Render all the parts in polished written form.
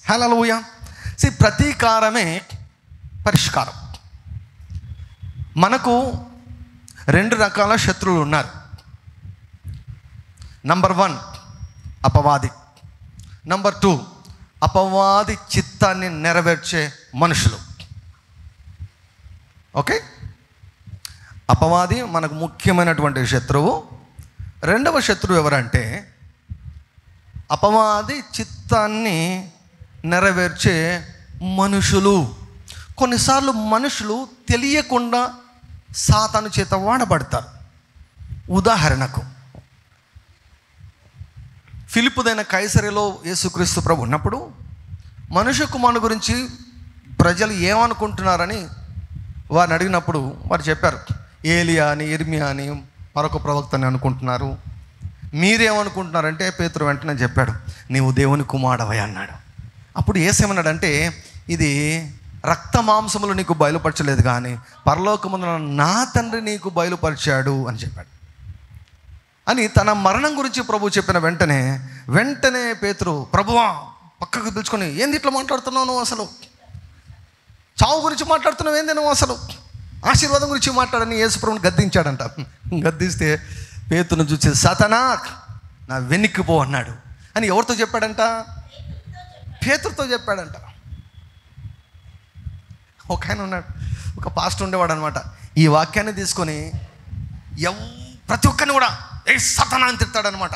హల్లెలూయా. ప్రతీకారమే పరిష్కారం. మనకు 2 రకాల శత్రువులు ఉన్నారు. నంబర్ 1 అపవాది. నంబర్ 2 అపవాది చిత్తాన్ని నెరవేర్చే మనుషులు. ఓకే, అపవాది మనకు ముఖ్యమైనటువంటి శత్రువు. రెండవ శత్రువు ఎవరంటే అపవాది చిత్తాన్ని నెరవేర్చే మనుషులు. కొన్నిసార్లు మనుషులు తెలియకుండా సాతాను చేత వాడబడతారు. ఉదాహరణకు ఫిలిప్పుదైన కైసరలో యేసుక్రీస్తు ప్రభు ఉన్నప్పుడు మనుష్య కుమారుని గురించి ప్రజలు ఏమనుకుంటున్నారని వారిని అడిగినప్పుడు వారు చెప్పారు, ఏలియా అని, ఇర్మియా అని, మరొక ప్రవక్తని అనుకుంటున్నారు. మీరేమనుకుంటున్నారంటే పేతురు వెంటనే చెప్పాడు, నీవు దేవుని కుమారుడవై అన్నాడు. అప్పుడు యేసేమన్నాడంటే, ఇది రక్త మాంసములు నీకు బయలుపరచలేదు కానీ పరలోకమున నా తండ్రి నీకు బయలుపరిచాడు అని చెప్పాడు. అని తన మరణం గురించి ప్రభు చెప్పిన వెంటనే పేతురు, ప్రభువా పక్కకు పిలుచుకొని, ఏంది ఇట్లా మాట్లాడుతున్నావు నువ్వు? అసలు చావు గురించి మాట్లాడుతున్నావు ఏంది నువ్వు? అసలు ఆశీర్వాదం గురించి మాట్లాడని యేసు ప్రభువుని గద్దించాడంట. గద్దిస్తే పేతురును చూసి, సాతానా నా వెనక్కి పో అన్నాడు. అని ఎవరితో చెప్పాడంట? పేతురుతో చెప్పాడంట. ఒక ఆయన ఉన్నాడు, ఒక పాస్టర్ ఉండేవాడు అనమాట. ఈ వాక్యాన్ని తీసుకొని ప్రతి ఒక్కరిని కూడా ఏ సాతానా అని తిడతాడనమాట.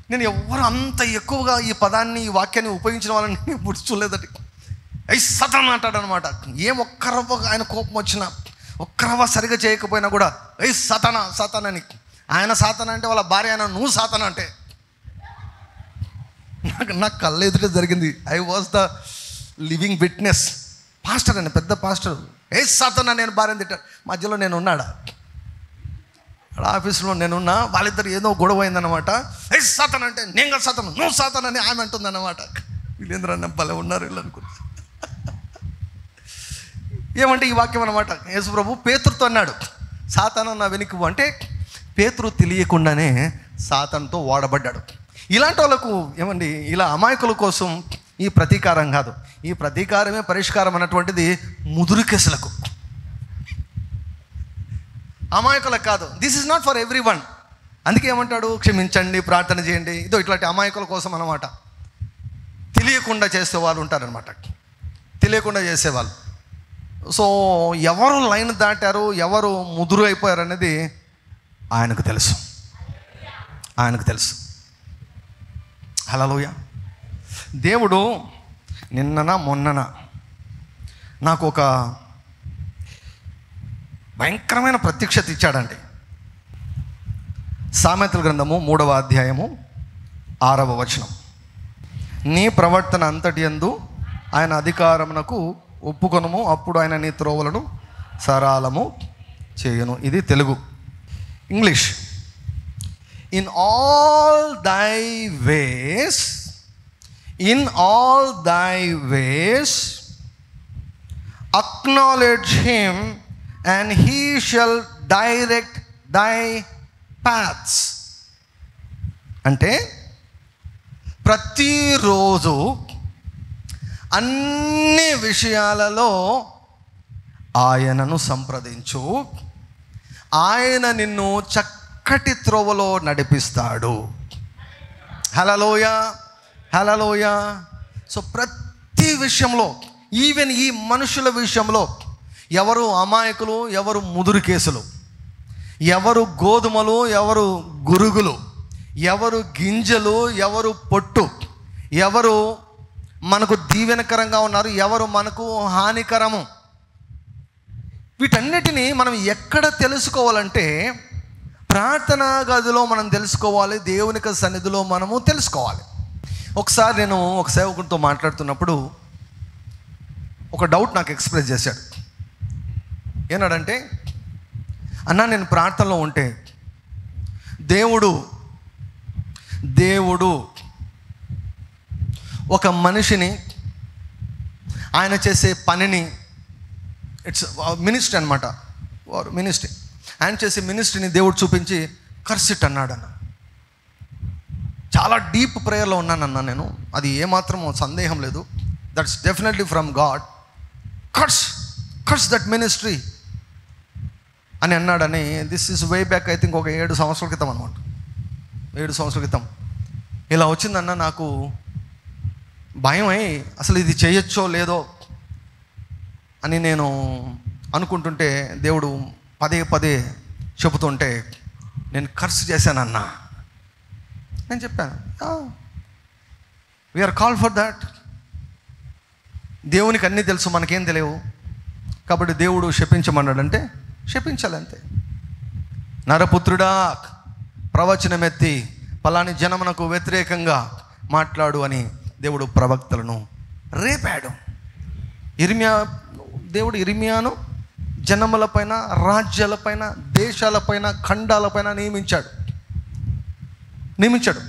నేను ఎవరు అంత ఎక్కువగా ఈ పదాన్ని, ఈ వాక్యాన్ని ఉపయోగించిన వాళ్ళని ఇప్పుడు చూడలేదట. ఏ సాతానా అంటాడనమాట. ఏం ఒక్కరవ్వ ఆయన కోపం వచ్చినా, ఒక్కరవ్వ సరిగా చేయకపోయినా కూడా ఏ సాతానా సాతానని. ఆయన సాతానా అంటే వాళ్ళ భార్య, ఆయన నువ్వు సాతానా అంటే. నాకు కళ్ళ ఎదుట జరిగింది. I was the living witness. Pastor అని, పెద్ద పాస్టర్, ఏ సాతానా నేను భార్యను తిట్టాడు. మధ్యలో నేను ఉన్నాడా ఆఫీసులో నేనున్నా, వాళ్ళిద్దరు ఏదో గొడవ అయిందనమాట. ఏ సాతానా అంటే నేను కదా సాతాను, నువ్వు సాతానని ఆమె అంటుందన్నమాట. వీళ్ళేంద్రన్న భలే ఉన్నారు వీళ్ళు అనుకుంటా. ఏమంటే ఈ వాక్యం అనమాట. యేసు ప్రభు పేతురుతో అన్నాడు, సాతాను నా వెనుక అంటే పేతురు తెలియకుండానే సాతానుతో వాడబడ్డాడు. ఇలాంటి వాళ్ళకు ఏమండి, ఇలా అమాయకుల కోసం ఈ ప్రతీకారం కాదు, ఈ ప్రతీకారమే పరిష్కారం అన్నటువంటిది ముదురు కేసులకు, అమాయకులకు కాదు. This is not for every one. అందుకే ఏమంటాడు, క్షమించండి, ప్రార్థన చేయండి. ఇదో ఇట్లాంటి అమాయకుల కోసం అన్నమాట. తెలియకుండా చేసేవాళ్ళు ఉంటారనమాట, తెలియకుండా చేసేవాళ్ళు. సో ఎవరు లైన్ దాటారు, ఎవరు ముదురు అయిపోయారు అనేది ఆయనకు తెలుసు, ఆయనకు తెలుసు. హల్లెలూయా. దేవుడు నిన్నన మొన్నన నాకు ఒక భయంకరమైన ప్రత్యక్షత ఇచ్చాడండి. సామెతల గ్రంథము 3వ అధ్యాయము 6వ వచనం. నీ ప్రవర్తన అంతటి యందు ఆయన అధికారమునకు ఒప్పుకొనుము, అప్పుడు ఆయన నీ త్రోవలను సరళము చేయను. ఇది తెలుగు. ఇంగ్లీష్. ఇన్ ఆల్ దై వేస్ acknowledge him and he shall direct thy paths. అంటే ప్రతిరోజు అన్ని విషయాలలో ఆయనను సంప్రదించు, ఆయన నిన్ను చక్కటి త్రోవలో నడిపిస్తాడు. హల్లెలూయా, హల్లెలూయా. సో ప్రతి విషయంలో, ఈవెన్ ఈ మనుషుల విషయంలో, ఎవరు అమాయకులు, ఎవరు ముదురు కేసులు, ఎవరు గోధుమలు, ఎవరు గురుగులు, ఎవరు గింజలు, ఎవరు పొట్టు, ఎవరు మనకు దీవెనకరంగా ఉన్నారు, ఎవరు మనకు హానికరము, వీటన్నిటినీ మనం ఎక్కడ తెలుసుకోవాలంటే ప్రార్థనా గదిలో మనం తెలుసుకోవాలి, దేవునికి సన్నిధిలో మనము తెలుసుకోవాలి. ఒకసారి నేను ఒక సేవకుడితో మాట్లాడుతున్నప్పుడు ఒక డౌట్ నాకు ఎక్స్ప్రెస్ చేశాడు. ఏనాడంటే, అన్నా నేను ప్రార్థనలో ఉంటే దేవుడు ఒక మనిషిని, ఆయన చేసే పనిని, ఇట్స్ మినిస్ట్రీ అనమాట, వారు మినిస్ట్రీ, ఆయన చేసే మినిస్ట్రీని దేవుడు చూపించి కర్సిట్ అన్నాడు అన్న. చాలా డీప్ ప్రేయర్లో ఉన్నానన్నా నేను, అది ఏమాత్రం సందేహం లేదు. That's definitely from God. Cuts that ministry అని అన్నాడని. This is way back, I think ఒక 7 సంవత్సరాల క్రితం అనమాట. 7 సంవత్సరాల క్రితం ఇలా వచ్చిందన్న. నాకు భయం అయి అసలు ఇది చేయొచ్చో లేదో అని నేను అనుకుంటుంటే దేవుడు పదే చెబుతుంటే నేను కర్స్ చేశానన్నా. నేను చెప్పాను, వీఆర్ కాల్ ఫర్ దాట్. దేవునికి అన్నీ తెలుసు, మనకేం తెలియవు. కాబట్టి దేవుడు శపించమన్నాడంటే శపించాలంతే. నరపుత్రుడా, ప్రవచనం ఎత్తి పలాని జనమునకు వ్యతిరేకంగా మాట్లాడు అని దేవుడు ప్రవక్తలను రేపాడు. దేవుడు ఇర్మియాను జనములపైన, రాజ్యాలపైన, దేశాలపైన, ఖండాలపైన నియమించాడు.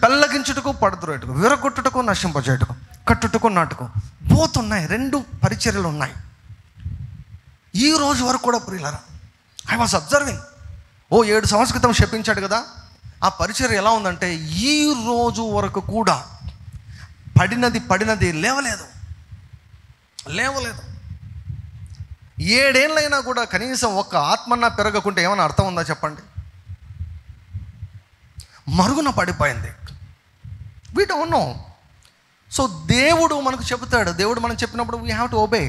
పెళ్ళగించుటకు, పడద్రోయటకు, విరగొట్టుటకు, నశింపజేయటకు, కట్టుటకు, నాటుకు పోతున్నాయి. 2 పరిచర్యలు ఉన్నాయి. ఈ రోజు వరకు కూడా ప్రియులారా, ఐ వాజ్ అబ్జర్వింగ్. 7 సంవత్సరాల క్రితం శపించాడు కదా, ఆ పరిచర్య ఎలా ఉందంటే ఈ రోజు వరకు కూడా పడినది లేవలేదు. 7 ఏళ్ళైనా కూడా కనీసం ఒక్క ఆత్మన్నా పెరగకుంటే ఏమైనా అర్థం ఉందా చెప్పండి? మరుగున పడిపోయింది. We don't know. సో దేవుడు మనకు చెబుతాడు. దేవుడు మనం చెప్పినప్పుడు we have to obey.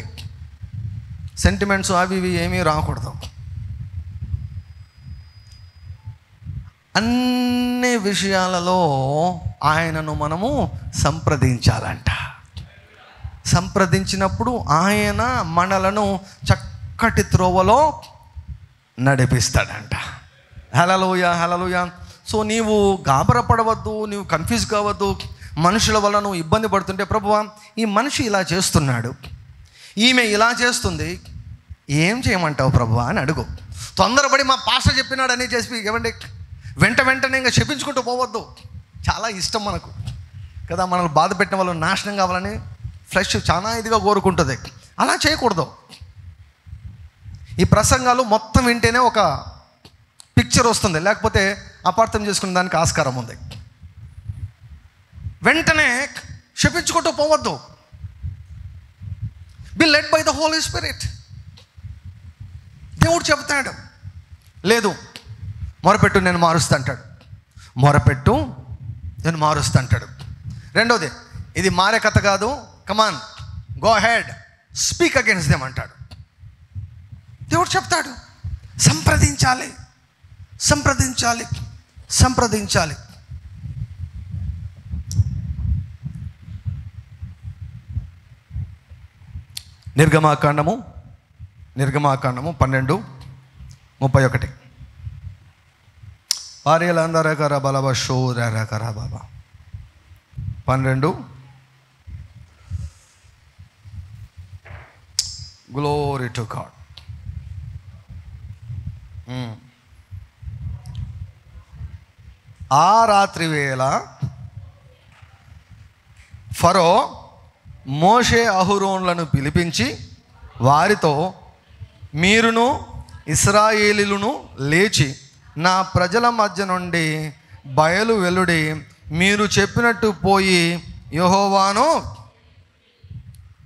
Sentiments అవి ఇవి ఏమీ రాకూడదు. అన్ని విషయాలలో ఆయనను మనము సంప్రదించాలంట. సంప్రదించినప్పుడు ఆయన మనలను చక్కటి త్రోవలో నడిపిస్తాడంట. హల్లెలూయా. సో నీవు గాబరపడవద్దు, నీవు కన్ఫ్యూజ్ కావద్దు. మనుషుల వల్ల నువ్వు ఇబ్బంది పడుతుంటే, ప్రభువా ఈ మనిషి ఇలా చేస్తున్నాడు, ఈమె ఇలా చేస్తుంది, ఏం చేయమంటావు ప్రభువా అని అడుగు. తొందరపడి మా పాస్టర్ చెప్పినాడు అని చేసి ఏమండి వెంటనే ఇంకా చెప్పించుకుంటూ పోవద్దు. చాలా ఇష్టం మనకు కదా, మనల్ని బాధ పెట్టిన వాళ్ళు నాశనం కావాలని ఫ్లెష్ చాలా ఇదిగా కోరుకుంటుంది. అలా చేయకూడదు. ఈ ప్రసంగాలు మొత్తం వింటేనే ఒక పిక్చర్ వస్తుంది, లేకపోతే అపార్థం చేసుకునే దానికి ఆస్కారం ఉంది. వెంటనే శపించుకుంటూ పోవద్దు. Be led by the Holy Spirit. దేవుడు చెబుతాడు, లేదు మొరపెట్టు నేను మారుస్తా అంటాడు. మొరపెట్టు నేను మారుస్తా అంటాడు. రెండోది, ఇది మారే కథ కాదు, come on go head speak against them అంటాడు. దేవుడు చెప్తాడు సంప్రదించాలి. నిర్గమాకాండము 12:31. భార్యలందరకర బలవ షోరకర బాబా 12. Glory to God. ఆ రాత్రి వేళ ఫరో మోషే అహరోనులను పిలిపించి వారితో, మీరును ఇశ్రాయేలీయులను లేచి నా ప్రజల మధ్య నుండి బయలు వెలుడి, మీరు చెప్పినట్టు పోయి యెహోవాను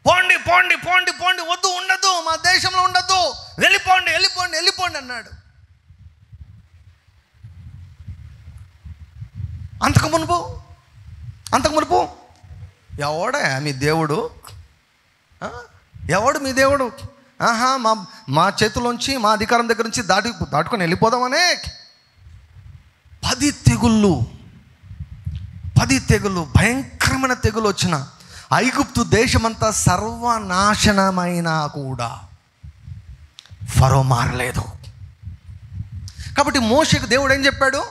పోండి వద్దు, ఉండద్దు, మా దేశంలో ఉండద్దు, వెళ్ళిపోండి అన్నాడు. అంతకు మునుపు ఎవడా మీ దేవుడు? ఎవడు మీ దేవుడు? మా చేతిలోంచి, మా అధికారం దగ్గర నుంచి దాటుకొని వెళ్ళిపోదామనే 10 తెగుళ్ళు భయంకరమైన తెగులు వచ్చిన ఐగుప్తు దేశమంతా సర్వనాశనమైనా కూడా ఫరో మారలేదు. కాబట్టి మోషేకు దేవుడు ఏం చెప్పాడు?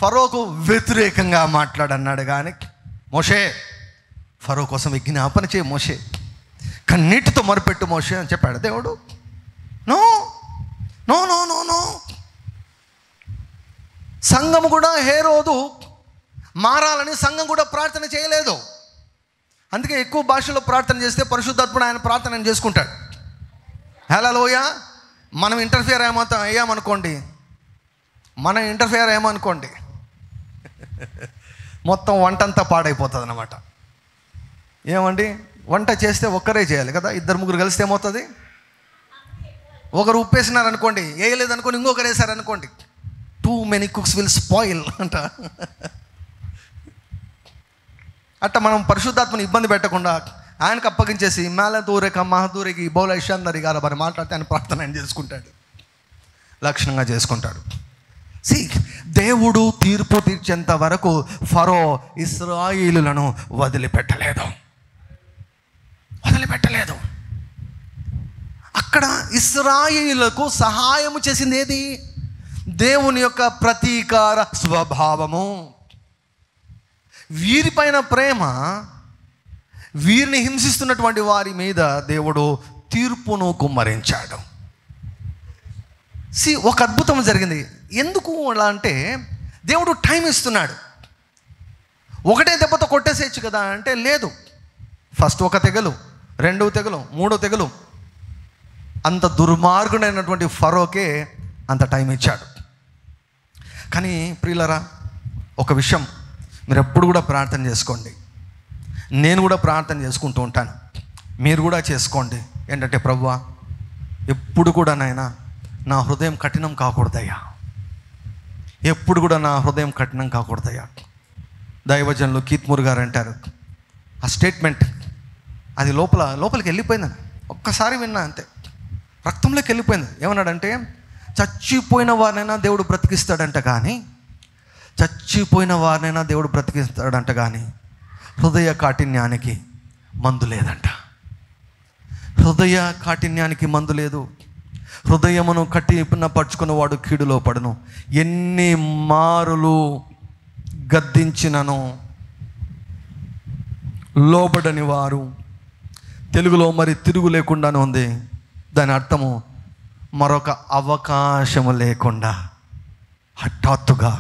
ఫరోకు వ్యతిరేకంగా మాట్లాడన్నాడు. కానీ మోషే ఫరో కోసం విజ్ఞాపన చేయి మోషే, కన్నీటితో మొరపెట్టు మోషే అని చెప్పాడు దేవుడు. నో. సంఘం కూడా హేరోదు మారాలని సంఘం కూడా ప్రార్థన చేయలేదు. అందుకే ఎక్కువ భాషలో ప్రార్థన చేస్తే పరిశుద్ధాత్ముడు ఆయన ప్రార్థన చేసుకుంటాడు. హల్లెలూయా. మనం ఇంటర్ఫియర్ అయ్యామనుకోండి మొత్తం వంట అంతా పాడైపోతుంది అన్నమాట. ఏమండి, వంట చేస్తే ఒక్కరే చేయాలి కదా, ఇద్దరు ముగ్గురు కలిస్తే ఏమవుతుంది? ఒకరు ఉప్పేసినారనుకోండి, వేయలేదనుకోండి, ఇంకొకరు వేసారనుకోండి, too many cooks will spoil అంట. అట్ట మనం పరిశుద్ధాత్మని ఇబ్బంది పెట్టకుండా ఆయనకు అప్పగించేసి మేళ దూరేక మహదూరికి బౌలైషాన్నరి గారు మరి మాట్లాడితే ఆయన ప్రార్థన ఆయన చేసుకుంటాడు, లక్షణంగా చేసుకుంటాడు. దేవుడు తీర్పు తీర్చేంత వరకు ఫరో ఇశ్రాయేలులను వదిలిపెట్టలేదు. అక్కడ ఇశ్రాయేలులకు సహాయము చేసింది ఏది? దేవుని యొక్క ప్రతీకార స్వభావము. వీరిపైన ప్రేమ, వీరిని హింసిస్తున్నటువంటి వారి మీద దేవుడు తీర్పును కుమ్మరించాడు. ఒక అద్భుతం జరిగింది. ఎందుకు అలా అంటే, దేవుడు టైం ఇస్తున్నాడు. ఒకటే దెబ్బతో కొట్టేసేయచ్చు కదా అంటే లేదు. ఫస్ట్ ఒక తెగులు, రెండవ తెగులు, మూడో తెగులు. అంత దుర్మార్గుడైనటువంటి ఫరోకే అంత టైం ఇచ్చాడు. కానీ ప్రియులరా, ఒక విషయం మీరు ఎప్పుడు కూడా ప్రార్థన చేసుకోండి. నేను కూడా ప్రార్థన చేసుకుంటూ ఉంటాను, మీరు కూడా చేసుకోండి. ఏంటంటే, ప్రభువా, ఎప్పుడు కూడా నాయనా నా హృదయం కఠినం కాకూడదయ్యా, ఎప్పుడు కూడా నా హృదయం కఠినం కాకూడదయ్యా. దైవజనులు కీత్మూర్ గారు అంటారు, ఆ స్టేట్మెంట్ అది లోపలికి వెళ్ళిపోయిందని ఒక్కసారి విన్నా అంతే, రక్తంలోకి వెళ్ళిపోయింది. ఏమన్నాడంటే, చచ్చిపోయిన వారినైనా దేవుడు బ్రతికిస్తాడంట కానీ హృదయ కాఠిన్యానికి మందు లేదంట. హృదయ కాఠిన్యానికి మందు లేదు. హృదయమును కఠినపరుచుకున్నవాడు కీడులో పడును. ఎన్ని మారులు గద్దించినను లోబడని వారు. తెలుగులో మరి తిరుగు లేకుండానే ఉంది. దాని అర్థము మరొక అవకాశము లేకుండా హఠాత్తుగా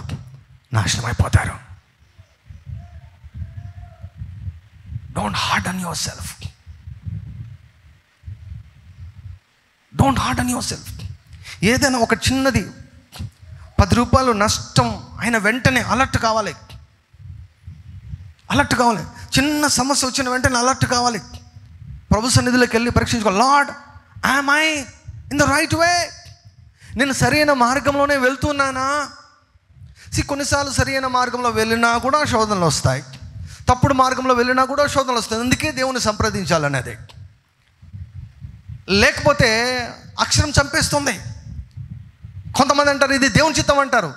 నాశనం అయిపోతారు. Don't Harden your self. ఏదైనా ఒక చిన్నది 10 రూపాయలు నష్టం అయిన వెంటనే అలర్ట్ కావాలి. చిన్న సమస్య వచ్చిన వెంటనే అలర్ట్ కావాలి. ప్రభు సన్నిధిలోకి వెళ్ళి పరీక్షించుకోవాలి. Lord, am I in the right way? నేను సరైన మార్గంలోనే వెళ్తున్నానా? కొన్నిసార్లు సరైన మార్గంలో వెళ్ళినా కూడా శోధనలు వస్తాయి, తప్పుడు మార్గంలో వెళ్ళినా కూడా శోధనలు వస్తాయి. అందుకే దేవుని సంప్రదించాలనేది. లేకపోతే అక్షరం చంపేస్తుంది. కొంతమంది అంటారు ఇది దేవుని చిత్తం అంటారు,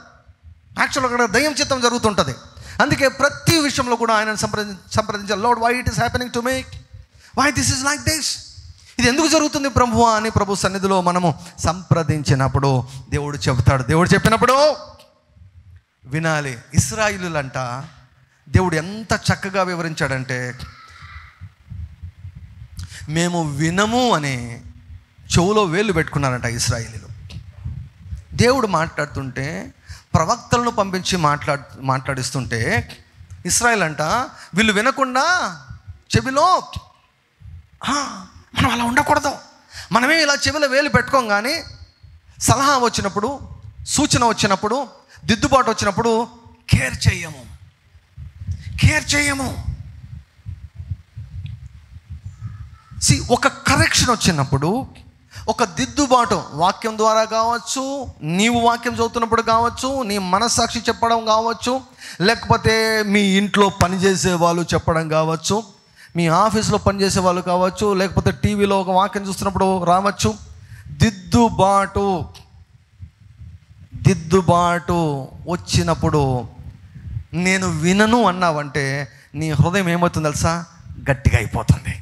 యాక్చువల్గా అక్కడ దయ్యం చిత్తం జరుగుతుంటుంది. అందుకే ప్రతి విషయంలో కూడా ఆయనను సంప్రదించాలి. Lord, why it is happening to me? Why this is like this? ఇది ఎందుకు జరుగుతుంది ప్రభువా అని ప్రభు సన్నిధిలో మనము సంప్రదించినప్పుడు దేవుడు చెబుతాడు. దేవుడు చెప్పినప్పుడు వినాలి. ఇశ్రాయేలులంట దేవుడు ఎంత చక్కగా వివరించాడంటే, మేము వినము అని చెవులో వేళ్ళు పెట్టుకున్నారంట ఇశ్రాయేలీలు. దేవుడు మాట్లాడుతుంటే, ప్రవక్తలను పంపించి మాట్లాడిస్తుంటే ఇశ్రాయేల్ అంట వీళ్ళు వినకుండా చెవిలో, మనం అలా ఉండకూడదు, మనమే ఇలా చెవిలో వేలు పెట్టుకోం, కానీ సలహా వచ్చినప్పుడు, సూచన వచ్చినప్పుడు, దిద్దుబాటు వచ్చినప్పుడు కేర్ చేయము. ఒక కరెక్షన్ వచ్చినప్పుడు, ఒక దిద్దుబాటు వాక్యం ద్వారా కావచ్చు, నీవు వాక్యం చదువుతున్నప్పుడు కావచ్చు, నీ మనస్సాక్షి చెప్పడం కావచ్చు, లేకపోతే మీ ఇంట్లో పనిచేసే వాళ్ళు చెప్పడం కావచ్చు, మీ ఆఫీస్లో పనిచేసే వాళ్ళు కావచ్చు, లేకపోతే టీవీలో ఒక వాక్యం చూస్తున్నప్పుడు రావచ్చు. దిద్దుబాటు వచ్చినప్పుడు నేను వినను అన్నావంటే నీ హృదయం ఏమవుతుంది తెలుసా? గట్టిగా అయిపోతుంది,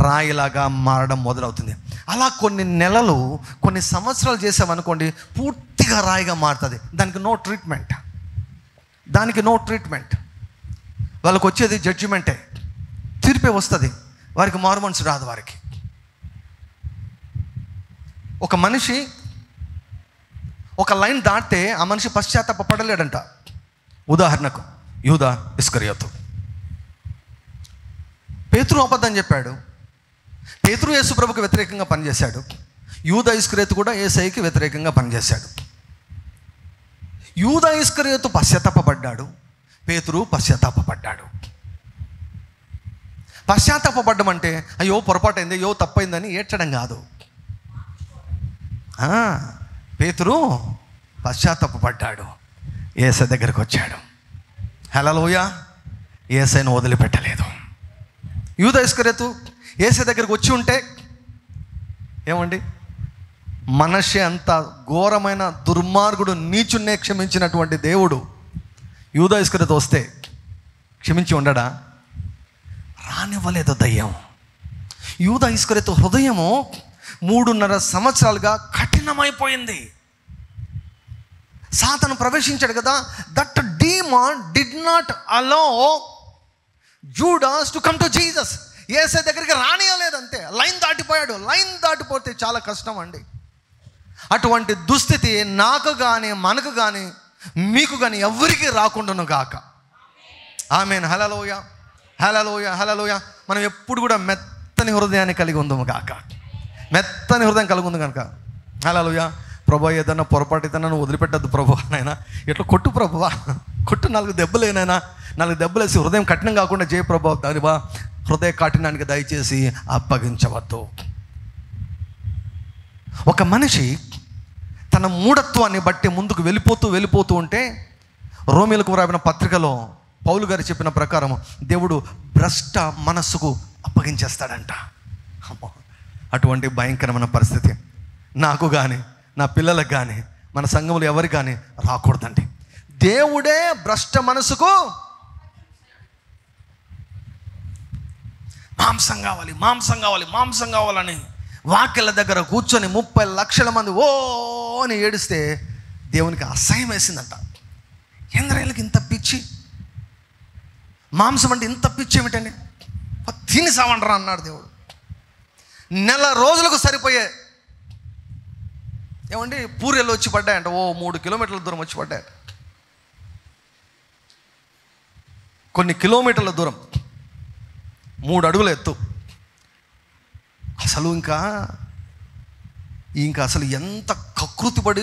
రాయిలాగా మారడం మొదలవుతుంది. అలా కొన్ని నెలలు, కొన్ని సంవత్సరాలు చేసామనుకోండి, పూర్తిగా రాయిగా మారుతుంది. దానికి నో ట్రీట్మెంట్. వాళ్ళకి వచ్చేది జడ్జిమెంటే, తీర్పే వస్తుంది. వారికి మారు మనసు రాదు. వారికి ఒక మనిషి ఒక లైన్ దాటితే ఆ మనిషి పశ్చాత్తాపపడలేడంట. ఉదాహరణకు యూదా ఇస్కరియోతు. పేతురు అబద్ధం చెప్పాడు, పేతురు యేసు ప్రభుకి వ్యతిరేకంగా పనిచేశాడు. యూదా ఇస్కరియోతు కూడా యేసయ్యకి వ్యతిరేకంగా పనిచేశాడు. యూదా ఇస్కరియోతు పశ్చాత్తాపపడ్డాడు, పేతురు పశ్చాత్తాపపడ్డాడు. పశ్చాత్తాపపడ్డం అంటే అయ్యో పొరపాటైంది, అయ్యో తప్పైందని ఏడ్చడం కాదు. పేతురు పశ్చాత్తాపపడ్డాడు, యేసయ్య దగ్గరికి వచ్చాడు. హల్లెలూయా. యేసయ్యను వదిలిపెట్టలేదు. యూదా ఇస్కరియోతు యేసయ్య దగ్గరికి వచ్చి ఉంటే ఏమండి, మనషే అంత ఘోరమైన దుర్మార్గుడు, నీచున్నే క్షమించినటువంటి దేవుడు యూదా ఇస్కరియోతు వస్తే క్షమించి ఉండడా? రానివ్వలేదు దయ్యం. యూదా ఇస్కరియోతు హృదయము 3.5 సంవత్సరాలుగా కఠినమైపోయింది. సాతాను ప్రవేశించాడు కదా. That demon did not allow Judas to come to Jesus. యేసయ్య దగ్గరికి రానియలేదంతే. లైన్ దాటిపోయాడు. లైన్ దాటిపోతే చాలా కష్టం అండి. అటువంటి దుస్థితి నాకు కానీ, మనకు కానీ, మీకు కానీ ఎవరికి రాకుండాను గాక. ఆమేన్. హల్లెలూయా, హల్లెలూయా, హల్లెలూయా. మనం ఎప్పుడు కూడా మెత్తని హృదయాన్ని కలిగి ఉందాము గాక. మెత్తని హృదయం కలిగి ఉంది కనుక హల్లెలూయా. ప్రభు ఏదన్నా పొరపాటు ఏదన్నా నువ్వు వదిలిపెట్టద్దు ప్రభు నాయనా, ఎట్లా కొట్టు ప్రభువా, కొట్టు 4 దెబ్బలేనైనా, 4 దెబ్బలేసి హృదయం కఠినం కాకుండా చేయ ప్రభు. దానివా హృదయ కఠినానికి దయచేసి అప్పగించవద్దు. ఒక మనిషి తన మూఢత్వాన్ని బట్టి ముందుకు వెళ్ళిపోతూ ఉంటే, రోమీయులకు రాసిన పత్రికలో పౌలు గారు చెప్పిన ప్రకారం దేవుడు భ్రష్ట మనస్సుకు అప్పగించేస్తాడంట. అటువంటి భయంకరమైన పరిస్థితి నాకు కానీ, నా పిల్లలకు కానీ, మన సంఘంలో ఎవరికి కానీ రాకూడదండి. దేవుడే భ్రష్ట మనసుకు మాంసం కావాలి, మాంసం కావాలి, మాంసం కావాలని వాక్యాల దగ్గర కూర్చొని 30 లక్షల మంది ఓ అని ఏడిస్తే దేవునికి అసహ్యం వేసిందంట. ఇంద్రాయలకి ఇంత పిచ్చి, మాంసం అంటే ఇంత పిచ్చి ఏమిటండి, తిని సావండరా అన్నాడు దేవుడు. 1 నెల రోజులకు సరిపోయే ఏమండి పూరెళ్ళు వచ్చి పడ్డాయంట. 3 కిలోమీటర్ల దూరం వచ్చి పడ్డాయంట. కొన్ని కిలోమీటర్ల దూరం, 3 అడుగుల ఎత్తు. అసలు ఇంకా అసలు ఎంత కకృతి పడి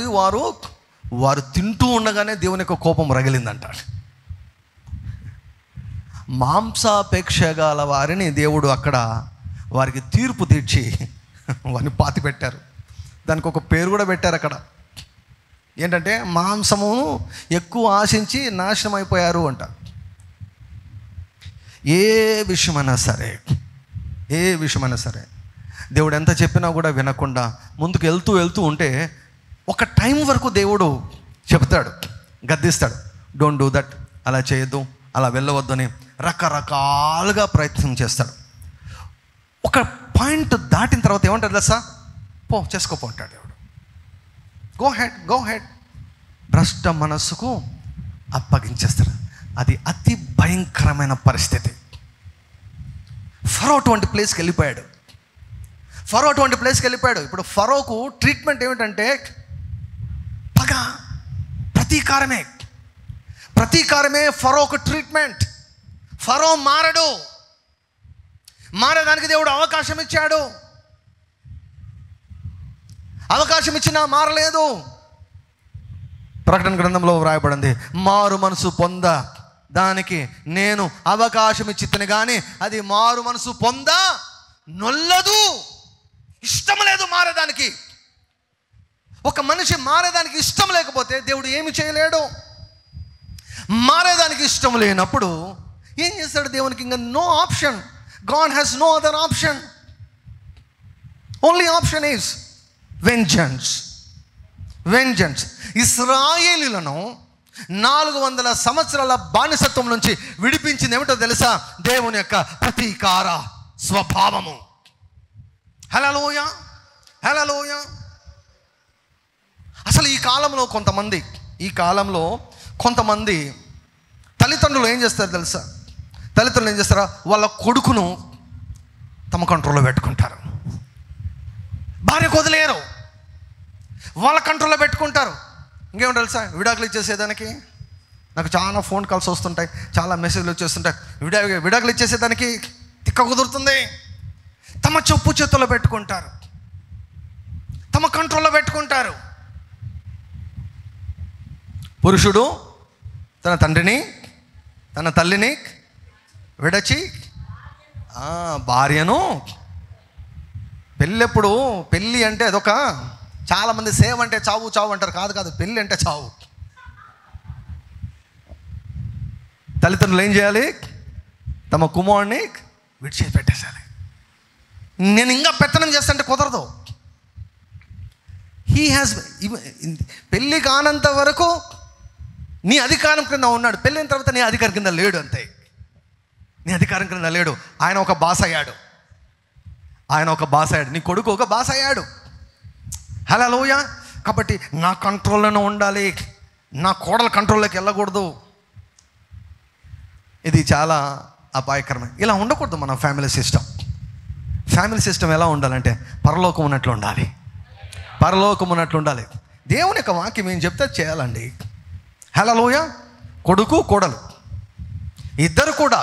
వారు తింటూ ఉండగానే దేవుని యొక్క కోపం రగిలిందంట. మాంసాపేక్ష గల వారిని దేవుడు అక్కడ వారికి తీర్పు తీర్చి వారిని పాతి పెట్టారు. దానికి ఒక పేరు కూడా పెట్టారు అక్కడ. ఏంటంటే మాంసము ఎక్కువ ఆశించి నాశనం అయిపోయారు అంట. ఏ విషయమైనా సరే దేవుడు ఎంత చెప్పినా కూడా వినకుండా ముందుకు వెళ్తూ ఉంటే ఒక టైం వరకు దేవుడు చెప్తాడు, గద్దిస్తాడు. డోంట్ డూ దట్, అలా చేయొద్దు, అలా వెళ్ళవద్దని రకరకాలుగా ప్రయత్నం చేస్తాడు. ఒక పాయింట్ దాటిన తర్వాత ఏమంటాడు తెలుసా? చేసుకోపో అంటాడు దేవుడు. Go ahead. భ్రష్ట మనస్సుకు అప్పగించేస్తాడు. అది అతి భయంకరమైన పరిస్థితి. ఫరో అటువంటి ప్లేస్కి వెళ్ళిపోయాడు. ఇప్పుడు ఫరోకు ట్రీట్మెంట్ ఏమిటంటే పగ, ప్రతీకారమే ఫరోకు ట్రీట్మెంట్. ఫరో మారడానికి దేవుడు అవకాశం ఇచ్చాడు. అవకాశం ఇచ్చినా మారలేదు. ప్రకటన గ్రంథంలో వ్రాయబడింది, మారు మనసు పొంద దానికి నేను అవకాశం ఇచ్చితేనే కానీ అది మారు మనసు పొంద నొల్లదు. ఇష్టం లేదు మారేదానికి. ఒక మనిషి మారేదానికి ఇష్టం లేకపోతే దేవుడు ఏమి చేయలేడు. మారేదానికి ఇష్టం లేనప్పుడు ఏం చేస్తాడు దేవునికి? ఇంకా no option. God has no other option. Only option is vengeance. ఇశ్రాయేలీలను 400 సంవత్సరాల బానిసత్వం నుంచి విడిపించింది ఏమిటో తెలుసా? దేవుని యొక్క ప్రతీకార స్వభావము. హల్లెలూయా, హల్లెలూయా. అసలు ఈ కాలంలో కొంతమంది తల్లిదండ్రులు ఏం చేస్తారు తెలుసా? తల్లిదండ్రులు ఏం చేస్తారా? వాళ్ళ కొడుకును తమ కంట్రోల్లో పెట్టుకుంటారు. భార్యకు వదిలేరు, వాళ్ళ కంట్రోల్లో పెట్టుకుంటారు. ఇంకేమో తెలుసా? విడాకులు ఇచ్చేసేదానికి నాకు చాలా ఫోన్ కాల్స్ వస్తుంటాయి, చాలా మెసేజ్లు వచ్చేస్తుంటాయి. విడాకులు ఇచ్చేసేదానికి తిక్క కుదురుతుంది. తమ చెప్పు చేతుల్లో పెట్టుకుంటారు, తమ కంట్రోల్లో పెట్టుకుంటారు. పురుషుడు తన తండ్రిని తన తల్లిని విడచి భార్యను. పెళ్ళెప్పుడు? పెళ్ళి అంటే అదొక, చాలామంది సేవ అంటే చావు చావు అంటారు. కాదు, పెళ్ళి అంటే చావు. తల్లిదండ్రులు ఏం చేయాలి? తమ కుమారుడిని విడిచేసి పెట్టేశాలి. నేను ఇంకా పెత్తనం చేస్తాంటే కుదరదు. పెళ్ళి కానంత వరకు నీ అధికారం కింద ఉన్నాడు. పెళ్ళైన తర్వాత నీ అధికారం కింద లేడు. అంతే, నీ అధికారం కింద లేడు. ఆయన ఒక బాస్ అయ్యాడు. నీ కొడుకు ఒక బాస్ అయ్యాడు. హల్లెలూయా. కాబట్టి నా కంట్రోల్లోనే ఉండాలి, నా కోడల కంట్రోల్లోకి వెళ్ళకూడదు. ఇది చాలా అపాయకరమే. ఇలా ఉండకూడదు. మన ఫ్యామిలీ సిస్టమ్ ఎలా ఉండాలంటే పరలోకం ఉన్నట్లు ఉండాలి. దేవుని యొక్క వాక్యం ఏం చెప్తే చేయాలండి. హల్లెలూయా. కొడుకు కోడలు ఇద్దరు కూడా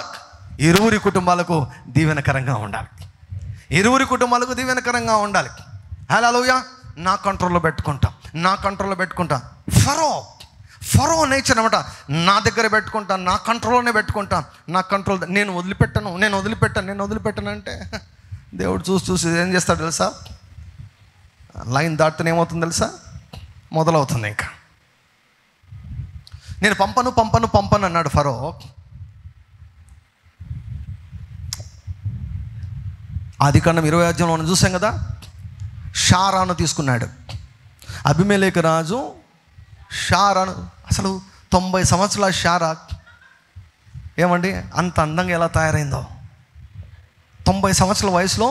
ఇరువురి కుటుంబాలకు దీవెనకరంగా ఉండాలి. హల్లెలూయా. నా కంట్రోల్లో పెట్టుకుంటా. ఫరో నేచర్ అనమాట. నా దగ్గర పెట్టుకుంటా, నా కంట్రోల్లోనే పెట్టుకుంటా. నా కంట్రోల్ నేను వదిలిపెట్టను అంటే దేవుడు చూసి ఏం చేస్తాడు తెలుసా? లైన్ దాటుతూనే ఏమవుతుంది తెలుసా? మొదలవుతుంది. ఇంకా నేను పంపను అన్నాడు ఫరో. ఆదికాండం 20వ అధ్యాయంలో మనం చూసాం కదా. షారాను తీసుకున్నాడు అబీమెలెకు రాజు. షారాను అసలు 90 సంవత్సరాల షారా ఏమండి అంత అందంగా ఎలా తయారైందో. 90 సంవత్సరాల వయసులో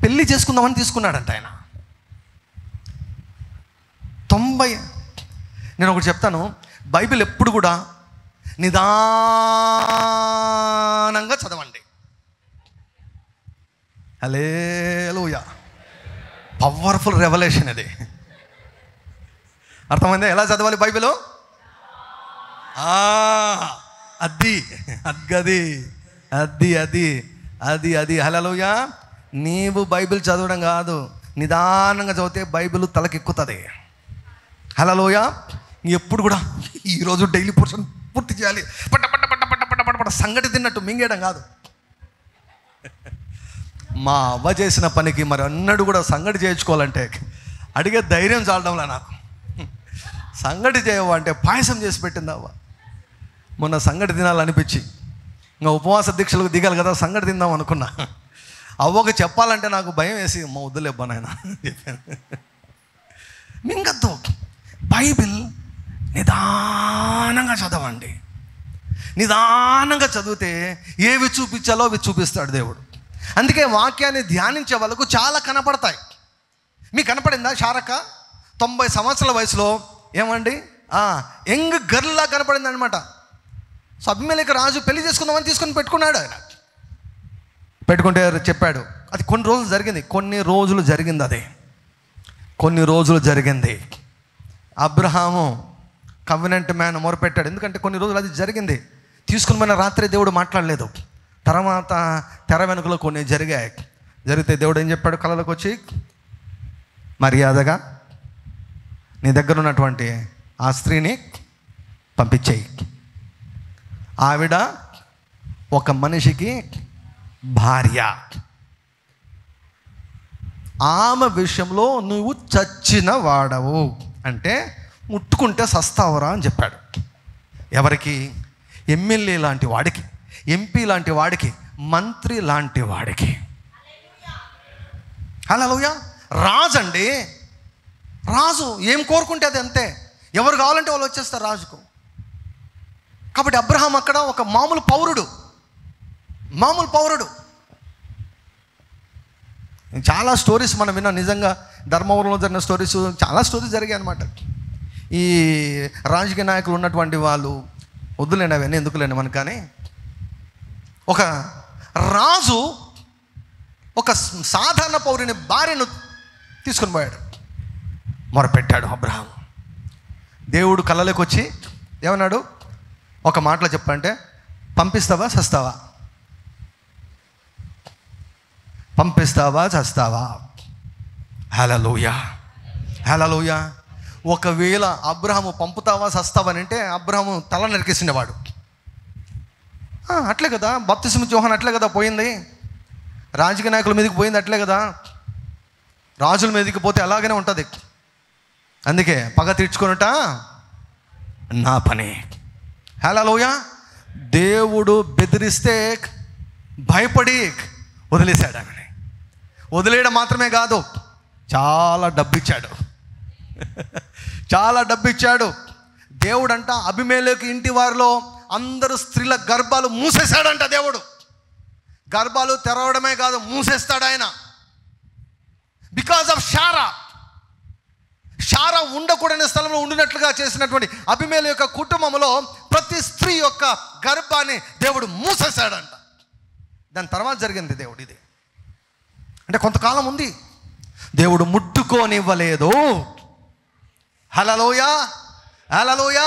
పెళ్లి చేసుకుందామని తీసుకున్నాడంట ఆయన. 90. నేను ఒకటి చెప్తాను, బైబిల్ ఎప్పుడు కూడా నిదానంగా చదవండి. హల్లెలూయా. పవర్ఫుల్ రెవల్యూషన్ ఇది. అర్థమైందా? ఎలా చదవాలి బైబిల్? అది హల్లెలూయా. నీవు బైబిల్ చదవడం కాదు, నిదానంగా చదివితే బైబిల్ తలకెక్కుతుంది. హల్లెలూయా. ఎప్పుడు కూడా ఈరోజు డైలీ పోర్షన్ పూర్తి చేయాలి, పట్ట సంగటి తిన్నట్టు మింగేయడం కాదు. మా అవ్వ చేసిన పనికి మరి అన్నడు కూడా సంగటి చేయించుకోవాలంటే అడిగే ధైర్యం చాలడంలా నాకు. సంగటి చేయవా అంటే పాయసం చేసి పెట్టింది అవ్వ. మొన్న సంగటి తినాలనిపించి ఇంకా ఉపవాస దీక్షలకు దిగాలి కదా, సంగటి తిందాం అనుకున్నా. అవ్వకు చెప్పాలంటే నాకు భయం వేసి మా వద్దులేబ్బా నాయన చెప్పాను. మింగద్దు. బైబిల్ నిదానంగా చదవండి. నిదానంగా చదివితే ఏవి చూపించాలో అవి చూపిస్తాడు దేవుడు. అందుకే వాక్యాన్ని ధ్యానించే వాళ్ళకు చాలా కనపడతాయి. మీకు కనపడిందా? శారక 90 సంవత్సరాల వయసులో ఏమండి యంగ్ గర్ల్లా కనపడింది అనమాట. సో అబీమెలెకు రాజు పెళ్లి చేసుకుందామని తీసుకొని పెట్టుకున్నాడు. ఆయన పెట్టుకుంటే చెప్పాడు. అది కొన్ని రోజులు జరిగింది. అబ్రహాము కవెనెంట్ మ్యాన్ మొరపెట్టాడు. ఎందుకంటే కొన్ని రోజులు అది జరిగింది. తీసుకుని పోయిన రాత్రి దేవుడు మాట్లాడలేదు. తర్వాత తెర వెనుకలో కొన్ని జరిగితే దేవుడు ఏం చెప్పాడు? కలలోకి వచ్చి మర్యాదగా నీ దగ్గర ఉన్నటువంటి ఆ స్త్రీని పంపించేయి. ఆవిడ ఒక మనిషికి భార్య. ఆమె విషయంలో నువ్వు చచ్చిన వాడవు, అంటే ముట్టుకుంటే సస్తావురా అని చెప్పాడు. ఎవరికి? ఎమ్మెల్యే లాంటి వాడికి, ఎంపీ లాంటి వాడికి, మంత్రి లాంటి వాడికి. హల్లెలూయా. రాజు అండి. రాజు ఏం కోరుకుంటే అది అంతే. ఎవరు కావాలంటే వాళ్ళు వచ్చేస్తారు రాజుకు. కాబట్టి అబ్రహాం అక్కడ ఒక మామూలు పౌరుడు. చాలా స్టోరీస్ మనం విన్నాం. నిజంగా ధర్మవరంలో జరిగిన చాలా స్టోరీస్ జరిగాయి అన్నమాట. ఈ రాజకీయ నాయకులు ఉన్నటువంటి వాళ్ళు వద్దులేండి అవన్నీ ఎందుకులేండి మనకు. కానీ ఒక రాజు ఒక సాధారణ పౌరుని భార్యను తీసుకొని పోయాడు. మొరపెట్టాడు అబ్రహాం. దేవుడు కళ్ళలోకి వచ్చి ఏమన్నాడు? ఒక మాటలో చెప్పంటే పంపిస్తావా చస్తావా? హల్లెలూయా. ఒకవేళ అబ్రహాము పంపుతావా చస్తావా అని అంటే అబ్రహాము తల నరికేసినవాడు. అట్లే కదా బప్తిస్మ యోహాను అట్లే కదా పోయింది. రాజకీయ నాయకుల మీదకి పోయింది అట్లే కదా, రాజుల మీదకి పోతే అలాగనే ఉంటుంది. అందుకే పగ తీర్చుకొనుట నా పని. హల్లెలూయా. దేవుడు బెదిరిస్తే భయపడి వదిలేశాడు ఆమెని. వదిలేయడం మాత్రమే కాదు, చాలా డబ్బు ఇచ్చాడు. చాలా డబ్బు ఇచ్చాడు. దేవుడంట అబీమెలెకు ఇంటి వారిలో అందరూ స్త్రీల గర్భాలు మూసేశాడంట. దేవుడు గర్భాలు తెరవడమే కాదు, మూసేస్తాడు ఆయన. బికాజ్ ఆఫ్ శారా ఉండకూడని స్థలంలో ఉండినట్లుగా చేసినటువంటి అబీమెలెకు యొక్క కుటుంబంలో ప్రతి స్త్రీ యొక్క గర్భాన్ని దేవుడు మూసేశాడంట. దాని తర్వాత జరిగింది దేవుడు ఇది. అంటే కొంతకాలం ఉంది, దేవుడు ముట్టుకోనివ్వలేదు. హల్లెలూయా, హల్లెలూయా.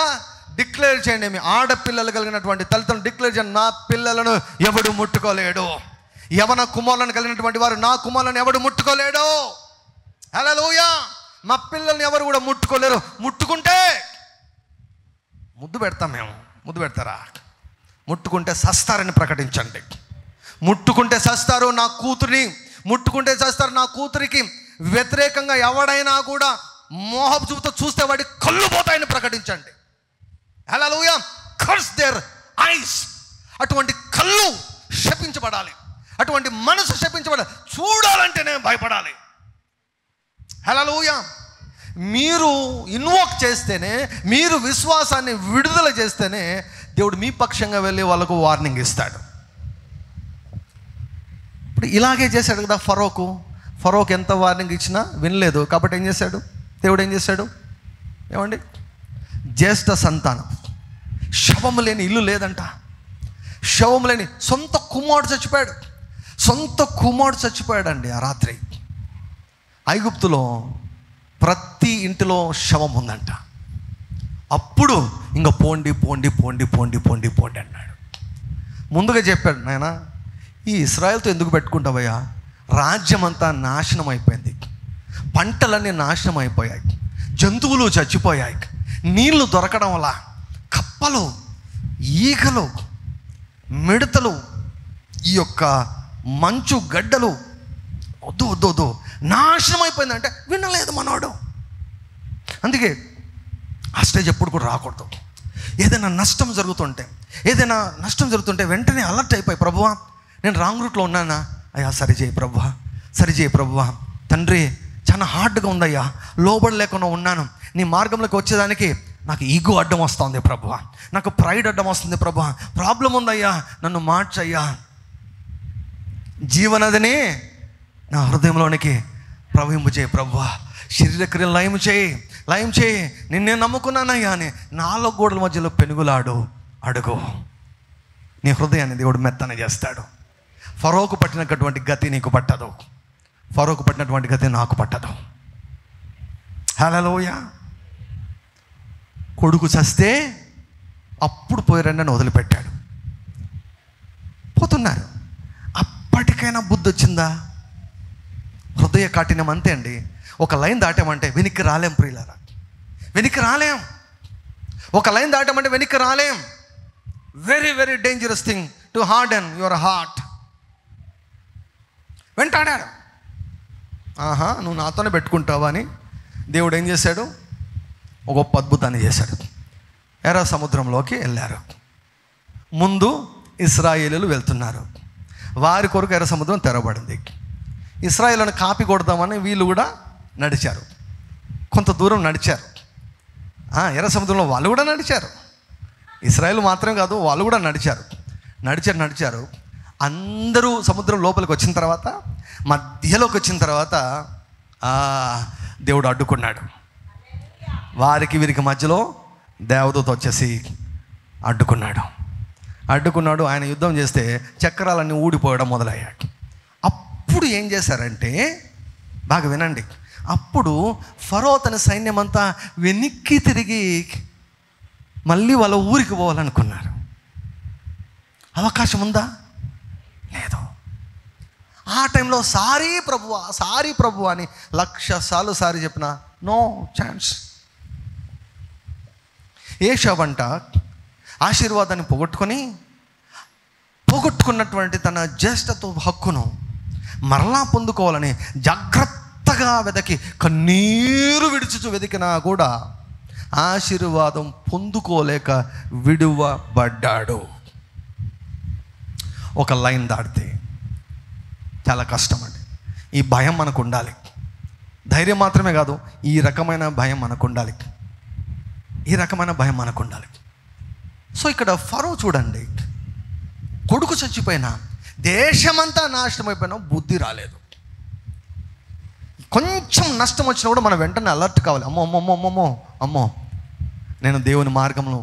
డిక్లేర్ చేయండి, మీ ఆడపిల్లలు కలిగినటువంటి తల్లిదండ్రులు డిక్లేర్ చేయండి, నా పిల్లలను ఎవడు ముట్టుకోలేడు. యవన కుమారులను కలిగినటువంటి వారు, నా కుమారులను ఎవడు ముట్టుకోలేడు. హల్లెలూయా. మా పిల్లల్ని ఎవరు కూడా ముట్టుకోలేరు. ముట్టుకుంటే ముద్దు పెడతాం మేము. ముద్దు పెడతారా? ముట్టుకుంటే సస్తారని ప్రకటించండి. ముట్టుకుంటే సస్తారు. నా కూతురిని ముట్టుకుంటే చేస్తారు. నా కూతురికి వ్యతిరేకంగా ఎవడైనా కూడా మోహపు చూపుతో చూస్తే వాడి కళ్ళు పోతాయని ప్రకటించండి. హల్లెలూయా. Curse their eyes. అటువంటి కళ్ళు శపించబడాలి, అటువంటి మనసు శపించబడాలి. చూడాలంటేనే భయపడాలి. హల్లెలూయా. మీరు ఇన్వోక్ చేస్తేనే, మీరు విశ్వాసాన్ని విడుదల చేస్తేనే దేవుడు మీ పక్షంగా వెళ్ళి వాళ్ళకు వార్నింగ్ ఇస్తాడు. ఇప్పుడు ఇలాగే చేశాడు కదా ఫరోకు ఎంత వార్నింగ్ ఇచ్చినా వినలేదు. కాబట్టి ఏం చేశాడు దేవుడు? ఏం చేశాడు ఏమండి? జ్యేష్ఠ సంతానం, శవము లేని ఇల్లు లేదంట. శవము లేని సొంత కుమారుడు చచ్చిపోయాడండి ఆ రాత్రి. ఐగుప్తులో ప్రతి ఇంటిలో శవం ఉందంట. అప్పుడు ఇంకా పోండి అన్నాడు. ముందుగా చెప్పాడు, నాయనా ఈ ఇశ్రాయేలుతో ఎందుకు పెట్టుకుంటావయ్యా? రాజ్యం అంతా నాశనం అయిపోయింది, పంటలన్నీ నాశనం అయిపోయాయి, జంతువులు చచ్చిపోయాయి, నీళ్లు దొరకడం వల్ల కప్పలు, ఈగలు, మిడతలు, ఈ యొక్క మంచు గడ్డలు వద్దు నాశనం అయిపోయిందంటే వినలేదు మనోడు. అందుకే ఆ స్టేజ్ ఎప్పుడు కూడా రాకూడదు. ఏదైనా నష్టం జరుగుతుంటే వెంటనే అలర్ట్ అయిపోయి, ప్రభువా నేను రాంగ్ రూట్లో ఉన్నానా? అయ్యా సరిచేయి ప్రభువా. తండ్రి చాలా హార్డ్గా ఉందయ్యా, లోబడలేకుండా ఉన్నాను. నీ మార్గంలోకి వచ్చేదానికి నాకు ఈగో అడ్డం వస్తుంది ప్రభువా, నాకు ప్రైడ్ అడ్డం వస్తుంది ప్రభువా, ప్రాబ్లం ఉందయ్యా, నన్ను మార్చయ్యా. జీవనదిని నా హృదయంలోనికి ప్రవహింపు చేయి ప్రభువా. శరీరక్రియలు లయం చేయి. నిన్నే నమ్ముకున్నానయ్యా అని 4 గోడల మధ్యలో పెనుగులాడు. అడుగు, నీ హృదయాన్ని దేవుడు మెత్తన చేస్తాడు. ఫరోకు పట్టినటువంటి గతి నీకు పట్టదు, ఫరోకు పట్టినటువంటి గతి నాకు పట్టదు. హల్లెలూయా. కొడుకు చస్తే అప్పుడు పోయిరండి వదిలిపెట్టాడు. పోతున్నారు. అప్పటికైనా బుద్ధి వచ్చిందా? హృదయ కాఠిన్యం అంతే అండి. ఒక లైన్ దాటామంటే వెనక్కి రాలేం ప్రియులారా, వెనక్కి రాలేం. ఒక లైన్ దాటామంటే వెనక్కి రాలేం. Very very dangerous thing to harden your heart. వెంటాడాడు. నువ్వు నాతోనే పెట్టుకుంటావా అని దేవుడు ఏం చేశాడు? ఒక గొప్ప అద్భుతాన్ని చేశాడు. ఎర్ర సముద్రంలోకి వెళ్ళారు. ముందు ఇశ్రాయేలీయులు వెళ్తున్నారు. వారి కొరకు ఎర్ర సముద్రం తెరవబడింది. ఇశ్రాయేలును కాపీ కొడదామని వీళ్ళు కూడా నడిచారు. కొంత దూరం నడిచారు. ఎర్ర సముద్రంలో వాళ్ళు కూడా నడిచారు. ఇశ్రాయేలు మాత్రమే కాదు, వాళ్ళు కూడా నడిచారు. అందరూ సముద్రం లోపలికి వచ్చిన తర్వాత, మధ్యలోకి వచ్చిన తర్వాత దేవుడు అడ్డుకున్నాడు. వారికి వీరికి మధ్యలో దేవదూత వచ్చేసి అడ్డుకున్నాడు. ఆయన యుద్ధం చేస్తే చక్రాలన్నీ ఊడిపోవడం మొదలయ్యాయి. అప్పుడు ఏం చేశారంటే, బాగా వినండి, అప్పుడు ఫరో తన సైన్యం అంతా వెనక్కి తిరిగి మళ్ళీ వాళ్ళ ఊరికి పోవాలనుకున్నారు. అవకాశం ఉందా? లేదు. ఆ టైంలో సారీ ప్రభువా అని 1,00,000 సార్లు సారీ చెప్పిన నో ఛాన్స్. ఏషవంట ఆశీర్వాదాన్ని పోగొట్టుకొని పోగొట్టుకున్నటువంటి తన జ్యేష్ఠత్వ హక్కును మరలా పొందుకోవాలని జాగ్రత్తగా వెదకి కన్నీరు విడిచుచు వెతికినా కూడా ఆశీర్వాదం పొందుకోలేక విడువబడ్డాడు. ఒక లైన్ దాటితే చాలా కష్టం అండి. ఈ భయం మనకు ఉండాలి. ధైర్యం మాత్రమే కాదు, ఈ రకమైన భయం మనకు ఉండాలి. ఈ రకమైన భయం మనకు ఉండాలి. సో ఇక్కడ ఫరో చూడండి, కొడుకు చచ్చిపోయినా, దేశమంతా నాశనం అయిపోయినా బుద్ధి రాలేదు. కొంచెం నష్టం వచ్చినా కూడా మనం వెంటనే అలర్ట్ కావాలి. అమ్మో అమ్మో అమ్మో అమ్మో అమ్మో, నేను దేవుని మార్గంలో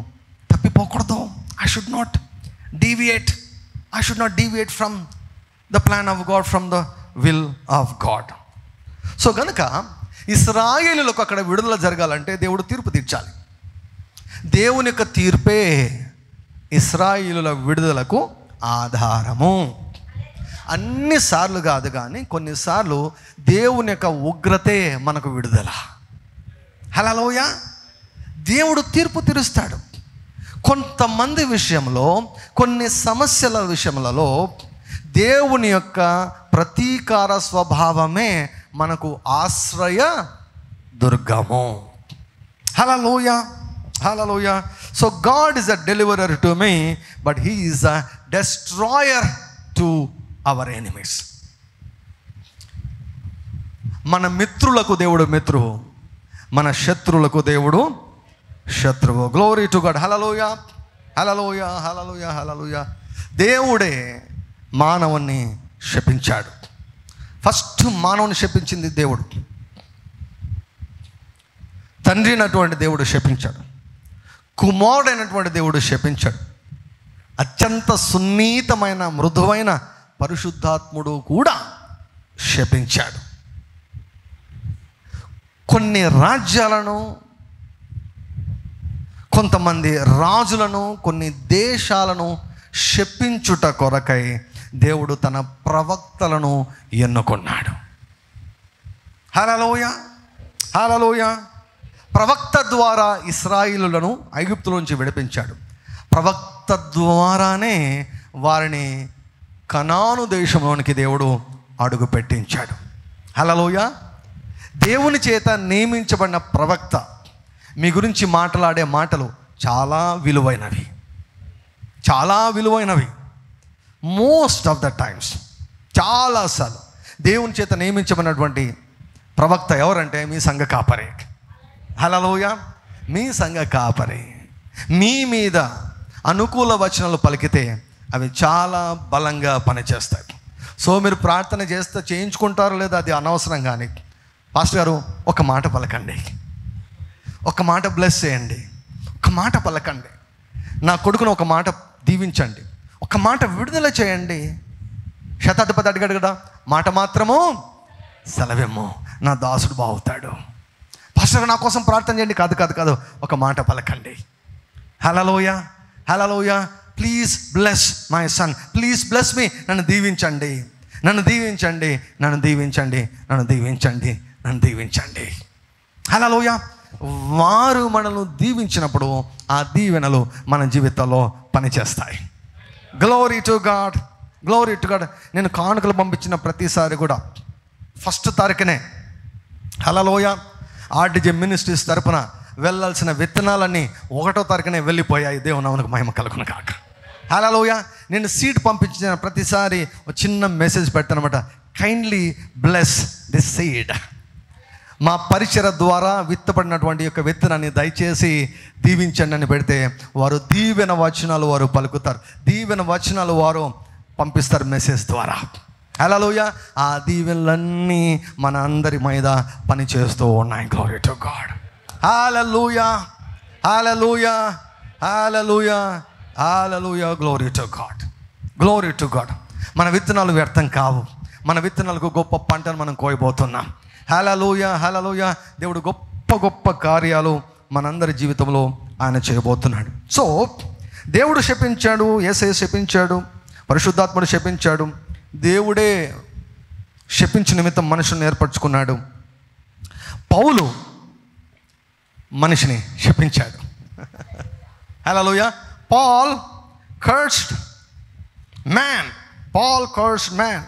తప్పిపోకూడదు. I should not deviate from the plan of God, from the will of God. So కనుక ఇశ్రాయేలులకు అక్కడ విడుదల జరగాలంటే దేవుడు తీర్పు తీర్చాలి. దేవుని యొక్క తీర్పే ఇశ్రాయేలుల విడుదలకు ఆధారము. అన్నిసార్లు కాదు, కానీ కొన్నిసార్లు దేవుని యొక్క ఉగ్రతే మనకు విడుదల. హల్లెలూయా. దేవుడు తీర్పు తీరుస్తాడు. కొంతమంది విషయంలో, కొన్ని సమస్యల విషయములలో దేవుని యొక్క ప్రతీకార స్వభావమే మనకు ఆశ్రయ దుర్గము. Hallelujah, hallelujah. So God is a deliverer to me, but he is a destroyer to our enemies. మన మిత్రులకు దేవుడు మిత్రువు, మన శత్రువులకు దేవుడు శత్రువు. Glory to God. Hallelujah, hallelujah, hallelujah, hallelujah. దేవుడే మానవుణ్ణి శపించాడు. ఫస్ట్ మానవుని శపించింది దేవుడు. తండ్రి అయినటువంటి దేవుడు శపించాడు, కుమారుడైనటువంటి దేవుడు శపించాడు, అత్యంత సున్నితమైన మృదువైన పరిశుద్ధాత్ముడు కూడా శపించాడు. కొన్ని రాజ్యాలను, కొంతమంది రాజులను, కొన్ని దేశాలను శపించుట కొరకై దేవుడు తన ప్రవక్తలను ఎన్నుకున్నాడు. హల్లెలూయా, హల్లెలూయా. ప్రవక్త ద్వారా ఇశ్రాయేలులను ఐగుప్తులోంచి విడిపించాడు. ప్రవక్త ద్వారానే వారిని కనాను దేశంలోనికి దేవుడు అడుగు పెట్టించాడు. హల్లెలూయా. దేవుని చేత నియమించబడిన ప్రవక్త మీ గురించి మాట్లాడే మాటలు చాలా విలువైనవి, చాలా విలువైనవి. మోస్ట్ ఆఫ్ ద టైమ్స్, చాలాసార్లు దేవుని చేత నియమించబడినటువంటి ప్రవక్త ఎవరంటే మీ సంఘ కాపరే. హల్లెలూయా. మీ సంఘ కాపరే మీ మీద అనుకూల వచనాలు పలికితే అవి చాలా బలంగా పనిచేస్తాయి. సో మీరు ప్రార్థన చేయించుకుంటారో లేదా అది అనవసరం, కానీ పాస్టర్ గారు ఒక మాట పలకండి, ఒక మాట బ్లెస్ చేయండి, ఒక మాట పలకండి, నా కొడుకును ఒక మాట దీవించండి, ఒక మాట విడుదల చేయండి. శతాధిపతి అడిగాడు కదా, మాట మాత్రము సెలవేమో, నా దాసుడు బాగుతాడు. పాస్టర్ నా కోసం ప్రార్థన చేయండి, కాదు కాదు కాదు, ఒక మాట పలకండి. Hallelujah, hallelujah. Please bless my son, please bless me. నన్ను దీవించండి, నన్ను దీవించండి, నన్ను దీవించండి, నన్ను దీవించండి, నన్ను దీవించండి. హల్లెలూయా. వారు మనల్ని దీవించినప్పుడు ఆ దీవెనలు మన జీవితంలో పనిచేస్తాయి. Glory to God, glory to God. నేను కానుకలు పంపించిన ప్రతిసారి కూడా 1వ తారీఖునే హల్లెలూయా ఆర్డిజే మినిస్ట్రీస్ తరపున వెళ్ళాల్సిన విత్తనాలన్నీ 1వ తారీఖునే వెళ్ళిపోయాయి. దేవుని నామమునకు మహిమ కలుగును గాక. హల్లెలూయా. నేను సీడ్ పంపించిన ప్రతిసారి ఒక చిన్న మెసేజ్ పెట్టానమాట, కైండ్లీ బ్లెస్ దిస్ సీడ్. మా పరిచయ ద్వారా విత్తబడినటువంటి యొక్క విత్తనాన్ని దయచేసి దీవించండి అని పెడితే వారు దీవెన వచనాలు వారు పలుకుతారు, దీవెన వచనాలు వారు పంపిస్తారు మెసేజ్ ద్వారా. హల్లెలూయా. ఆ దీవెనలన్నీ మన అందరి మీద పనిచేస్తూ ఉన్నాయి. Glory to God. Hallelujah, hallelujah, hallelujah, hallelujah. Glory to God, glory to God. మన విత్తనాలు వ్యర్థం కావు, మన విత్తనాలకు గొప్ప పంటను మనం కోయబోతున్నాం. హల్లెలూయా, హల్లెలూయా. దేవుడు గొప్ప గొప్ప కార్యాలు మనందరి జీవితంలో ఆయన చేయబోతున్నాడు. సో దేవుడు శపించాడు, యేసయ్య శపించాడు, పరిశుద్ధాత్ముడు శపించాడు, దేవుడే శపించు నిమిత్తం మనుషుని ఏర్పరచుకున్నాడు. పౌలు మనిషిని శపించాడు. Hallelujah. Paul cursed man, Paul cursed man.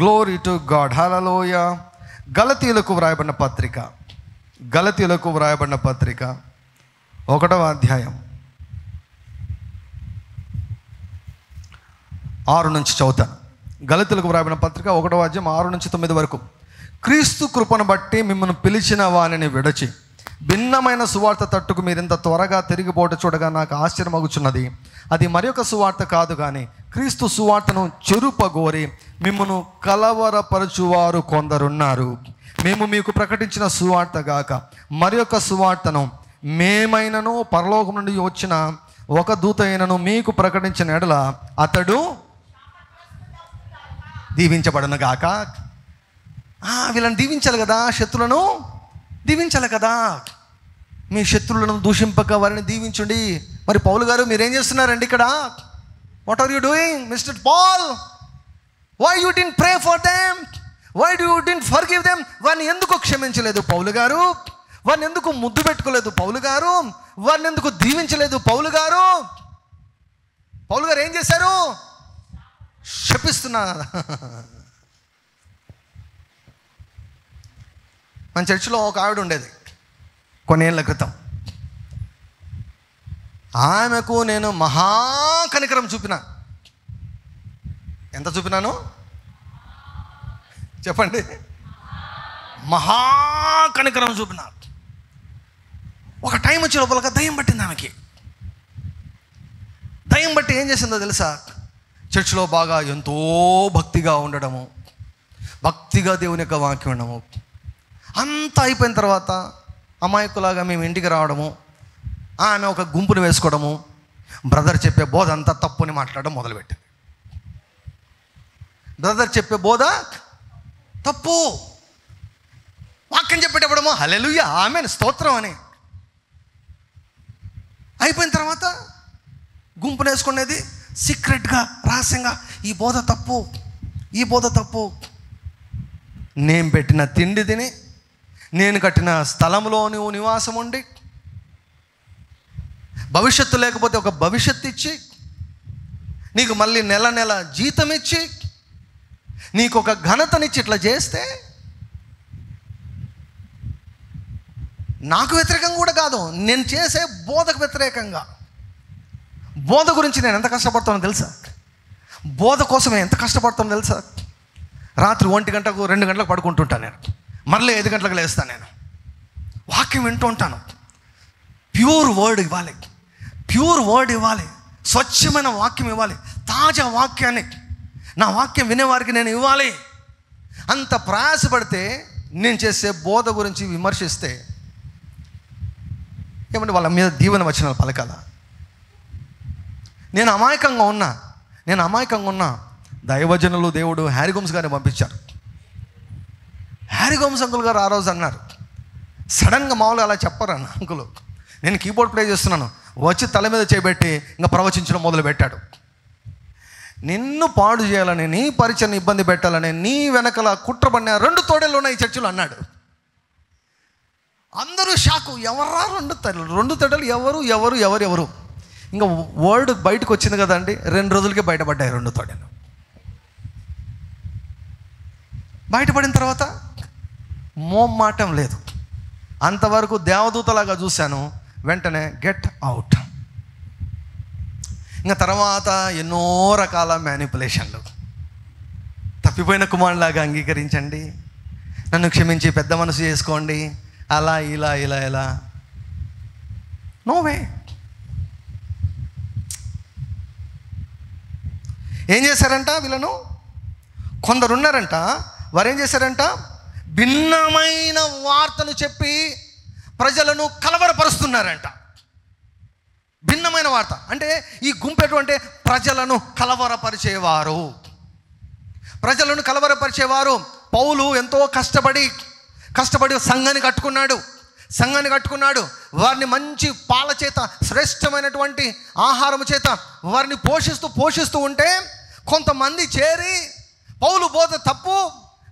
Glory to God, hallelujah. గలతీయులకు వ్రాయబడిన పత్రిక, గలతీయులకు వ్రాయబడిన పత్రిక 1వ అధ్యాయం 6 నుంచి చదువుతాను. గలతీయులకు వ్రాయబడిన పత్రిక 1వ అధ్యాయం 6 నుంచి 9 వరకు. క్రీస్తు కృపను బట్టి మిమ్మల్ని పిలిచిన వానిని విడచి భిన్నమైన సువార్త తట్టుకు మీరింత త్వరగా తిరిగిపోట చూడగా నాకు ఆశ్చర్యమగుచున్నది. అది మరి ఒక సువార్త కాదు కానీ క్రీస్తు సువార్తను చెరుపగోరి మిమ్మను కలవరపరచువారు కొందరున్నారు. మేము మీకు ప్రకటించిన సువార్త గాక మరి ఒక సువార్తను మేమైనను పరలోకం నుండి వచ్చిన ఒక దూత అయినను మీకు ప్రకటించిన ఎడల అతడు దీవించబడను గాక. వీళ్ళని దీవించాలి కదా, శత్రులను దీవించాలి కదా. మీ శత్రువులను దూషింపక వారిని దీవించండి. మరి పౌలు గారు మీరేం చేస్తున్నారండి ఇక్కడ? What are you doing mister Paul? Why you didn't pray for them? Why you didn't forgive them? వారిని ఎందుకు క్షమించలేదు పౌలు గారు? వారిని ఎందుకు ముద్దు పెట్టుకోలేదు పౌలు గారు? వారిని ఎందుకు దీవించలేదు పౌలు గారు? పౌలు గారు ఏం చేశారు? శపిస్తున్నారు. మన చర్చిలో ఒక ఆవిడ ఉండేది కొన్నేళ్ల క్రితం. ఆమెకు నేను మహాకనికరం చూపినా. ఎంత చూపినాను చెప్పండి? మహాకనికరం చూపినా. ఒక టైం వచ్చే లోపలగా దయ్యం పట్టింది ఆమెకి. దయ్యం బట్టి ఏం చేసిందో తెలుసా? చర్చిలో బాగా ఎంతో భక్తిగా ఉండడము, భక్తిగా దేవుని యొక్క వాక్యం ఉండడము. అంతా అయిపోయిన తర్వాత అమాయకులాగా మేము ఇంటికి రావడము, ఆమె ఒక గుంపును వేసుకోవడము, బ్రదర్ చెప్పే బోధ అంతా తప్పుని మాట్లాడడం మొదలుపెట్టింది. బ్రదర్ చెప్పే బోధ తప్పు, వాక్యం చెప్పేటప్పుడేమో హల్లెలూయా ఆమేన్ స్తోత్రం అని. అయిపోయిన తర్వాత గుంపును వేసుకునేది సీక్రెట్గా, రహస్యంగా, ఈ బోధ తప్పు, ఈ బోధ తప్పు. నేను పెట్టిన తిండి తిని, నేను కట్టిన స్థలంలో నువ్వు నివాసం ఉండి, భవిష్యత్తు లేకపోతే ఒక భవిష్యత్తు ఇచ్చి, నీకు మళ్ళీ నెల నెల జీతం ఇచ్చి, నీకు ఒక ఘనతనిచ్చి ఇట్లా చేస్తే నాకు వ్యతిరేకంగా కూడా కాదు, నేను చేసే బోధకు వ్యతిరేకంగా. బోధ గురించి నేను ఎంత కష్టపడతానో తెలుసా? బోధ కోసం నేను ఎంత కష్టపడతానో తెలుసా? రాత్రి 1 గంటకు 2 గంటలకు పడుకుంటుంటాను నేను, మరలే 5 గంటలకు లేస్తాను. నేను వాక్యం వింటూ ఉంటాను. ప్యూర్ వర్డ్ ఇవ్వాలి, ప్యూర్ వర్డ్ ఇవ్వాలి, స్వచ్ఛమైన వాక్యం ఇవ్వాలి, తాజా వాక్యాన్ని నా వాక్యం వినేవారికి నేను ఇవ్వాలి. అంత ప్రయాసపడితే నేను చేసే బోధ గురించి విమర్శిస్తే ఏమంటే వాళ్ళ మీద దీవెన వచనాలు పలకాల. నేను అమాయకంగా ఉన్నా. దైవజనులు దేవుడు హ్యారీగోమ్స్ గారిని పంపించారు. హ్యారీగోమ్స్ అంకుల్ గారు ఆ రోజు అన్నారు, సడన్గా మామూలుగా అలా చెప్పరు అన్న అంకులు, నేను కీబోర్డ్ ప్లే చేస్తున్నాను, వచ్చి తల మీద చేయబెట్టి ఇంకా ప్రవచించడం మొదలుపెట్టాడు. నిన్ను పాడు చేయాలని, నీ పరిచయను ఇబ్బంది పెట్టాలని, నీ వెనకల కుట్రబడిన 2 తోడేళ్ళు ఉన్నాయి ఈ చర్చిలో అన్నాడు. అందరూ షాకు, ఎవర్రా 2 తోడేళ్ళు? ఎవరు? ఇంకా వర్డ్ బయటకు వచ్చింది కదండి, 2 రోజులకే బయటపడ్డాయి 2 తోడేళ్ళు. బయటపడిన తర్వాత మోమాటం లేదు. అంతవరకు దేవదూతలాగా చూశాను, వెంటనే గెట్ అవుట్. ఇంకా తర్వాత ఎన్నో రకాల మ్యానిపులేషన్లు. తప్పిపోయిన కుమారులాగా అంగీకరించండి, నన్ను క్షమించి పెద్ద మనసు చేసుకోండి, అలా ఇలా నో వే. ఏం చేశారంట వీళ్ళను? కొందరున్నారంట, వారు ఏం చేశారంట? భిన్నమైన వార్తను చెప్పి ప్రజలను కలవరపరుస్తున్నారంట. భిన్నమైన వార్త అంటే ఈ గుంపు ఎటువంటి ప్రజలను కలవరపరిచేవారు. పౌలు ఎంతో కష్టపడి సంఘాన్ని కట్టుకున్నాడు. వారిని మంచి పాల చేత, శ్రేష్టమైనటువంటి ఆహారం చేత వారిని పోషిస్తూ ఉంటే కొంతమంది చేరి పౌలు బోధ తప్పు,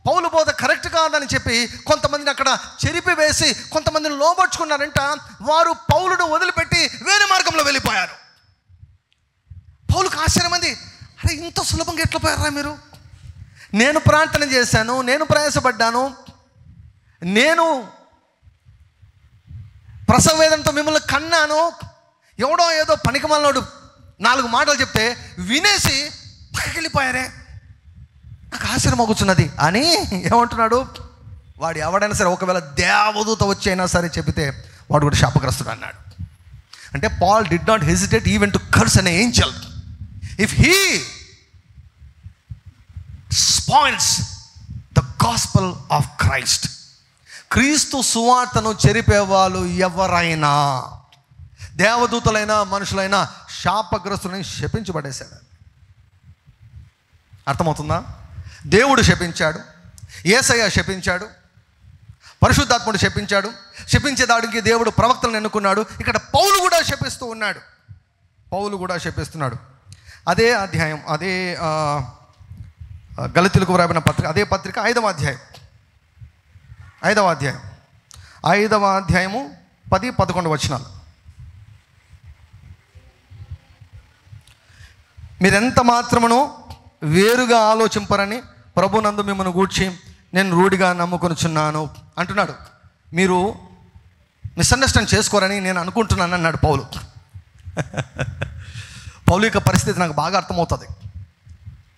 పౌలు బోధ కరెక్ట్ కాదని చెప్పి కొంతమందిని అక్కడ చెరిపివేసి కొంతమందిని లోబర్చుకున్నారంట. వారు పౌలును వదిలిపెట్టి వేరే మార్గంలో వెళ్ళిపోయారు. పౌలుకు ఆశ్చర్యమంది, అరే ఇంత సులభంగా ఎట్లా పోయారా మీరు? నేను ప్రార్థన చేశాను, నేను ప్రయాసపడ్డాను, నేను ప్రసవ వేదనతో మిమ్మల్ని కన్నాను, ఎవడో ఏదో పనికిమాలినోడు 4 మాటలు చెప్తే వినేసి పక్కకి వెళ్ళిపోయారే, నాకు ఆశ్చర్యం అవుతున్నది అని ఏమంటున్నాడు? వాడు ఎవడైనా సరే ఒకవేళ దేవదూత వచ్చి అయినా సరే చెబితే వాడు కూడా శాపగ్రస్తుడు అన్నాడు. అంటే Paul did not hesitate even to curse an angel if he spoils the gospel of Christ. క్రీస్తు సువార్తను చెరిపేవాళ్ళు ఎవరైనా, దేవదూతలైనా మనుషులైనా, శాపగ్రస్తులని శపించబడేశాడు. అర్థమవుతుందా? దేవుడు శపించాడు, యేసయ్య శపించాడు, పరిశుద్ధాత్ముడు శపించాడు. శపించేదానికి దేవుడు ప్రవక్తలను ఎన్నుకున్నాడు. ఇక్కడ పౌలు కూడా శపిస్తూ ఉన్నాడు, పౌలు కూడా శపిస్తున్నాడు. అదే అధ్యాయం, అదే గలతీయులకు వ్రాయబడిన పత్రిక, అదే పత్రిక 5వ అధ్యాయం 5వ అధ్యాయము 10-11 వచనాలు. మీరెంత మాత్రమును వేరుగా ఆలోచింపరని ప్రభునందు మిమ్మల్ని గూర్చి నేను రూఢిగా నమ్ముకొనుచున్నాను అంటున్నాడు. మీరు మిస్అండర్స్టాండ్ చేసుకోరని నేను అనుకుంటున్నాను అన్నాడు పౌలు. పౌలు యొక్క పరిస్థితి నాకు బాగా అర్థమవుతుంది.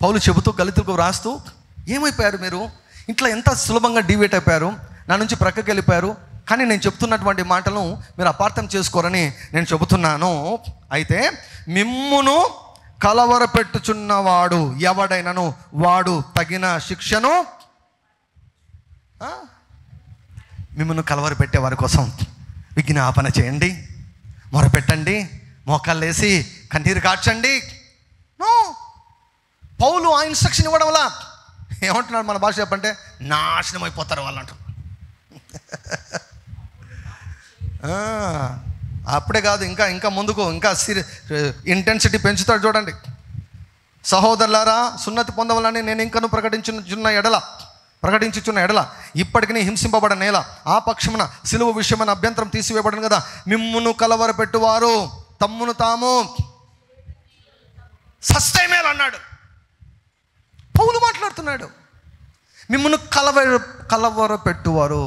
పౌలు చెబుతూ, గలితులకు రాస్తూ, ఏమైపోయారు మీరు? ఇంట్లో ఎంత సులభంగా డివేట్ అయిపోయారు, నా నుంచి ప్రక్కకి వెళ్ళిపోయారు. కానీ నేను చెప్తున్నటువంటి మాటలను మీరు అపార్థం చేసుకోరని నేను చెబుతున్నాను. అయితే మిమ్మును కలవరపెట్టుచున్నవాడు ఎవడైనను వాడు తగిన శిక్షను, మిమ్మల్ని కలవరపెట్టే వారి కోసం విజ్ఞాపన చేయండి, మొరపెట్టండి, మోకాళ్ళేసి కన్నీరు కార్చండి. నో, పౌలు ఆ ఇన్స్ట్రక్షన్ ఇవ్వడం వల్ల ఏమంటున్నాడు? మన భాష చెప్పంటే నాశనం అయిపోతారు వాళ్ళు అంటారు. అప్పుడే కాదు, ఇంకా ముందుకు ఇంకా ఇంటెన్సిటీ పెంచుతాడు. చూడండి, సహోదరులారా, సున్నతి పొందవాలని నేను ఇంకను ప్రకటించుచున్న ఎడల ఇప్పటికి హింసింపబడ నేల ఆ పక్షమున సిలువ విషయమైన అభ్యంతరం తీసివేయబడను కదా. మిమ్మును కలవరపెట్టువారు తమ్మును తాము సస్తైమేలు అన్నాడు. పౌలు మాట్లాడుతున్నాడు. మిమ్మును కలవరపెట్టువారు,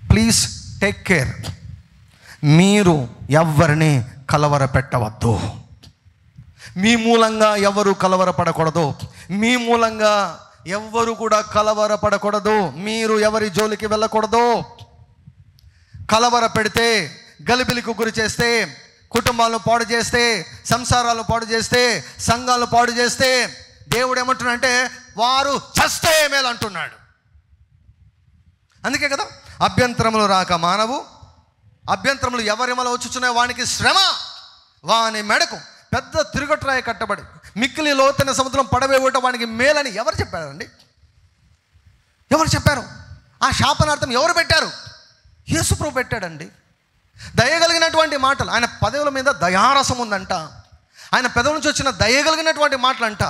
ప్లీజ్ టేక్ కేర్. మీరు ఎవరిని కలవరపెట్టవద్దు. మీ మూలంగా ఎవరు కలవరపడకూడదు. మీ మూలంగా ఎవ్వరు కూడా కలవరపడకూడదు. మీరు ఎవరి జోలికి వెళ్ళకూడదు. కలవర పెడితే, గలిబిలికి గురి చేస్తే, కుటుంబాలను పాడు చేస్తే, సంసారాలను పాడు చేస్తే, సంఘాలను పాడు చేస్తే దేవుడు ఏమంటున్నాడంటే వారు చస్తే మేలు అంటున్నాడు. అందుకే కదా అభ్యంతరములు రాక మానవు, అభ్యంతరములు ఎవరిమల వచ్చుచున్నాయి వానికి శ్రమ, వాని మెడకు పెద్ద తిరుగట్రాయి కట్టబడి మిక్కిలి లోతైన సముద్రం పడవేయట వానికి మేలని ఎవరు చెప్పారండి? ఎవరు చెప్పారు? ఆ శాపనార్థం ఎవరు పెట్టారు? యేసుప్రభు పెట్టాడండి. దయగలిగినటువంటి మాటలు, ఆయన పదవుల మీద దయారసం ఉందంట, ఆయన పెదవుల నుంచి వచ్చిన దయగలిగినటువంటి మాటలు అంట.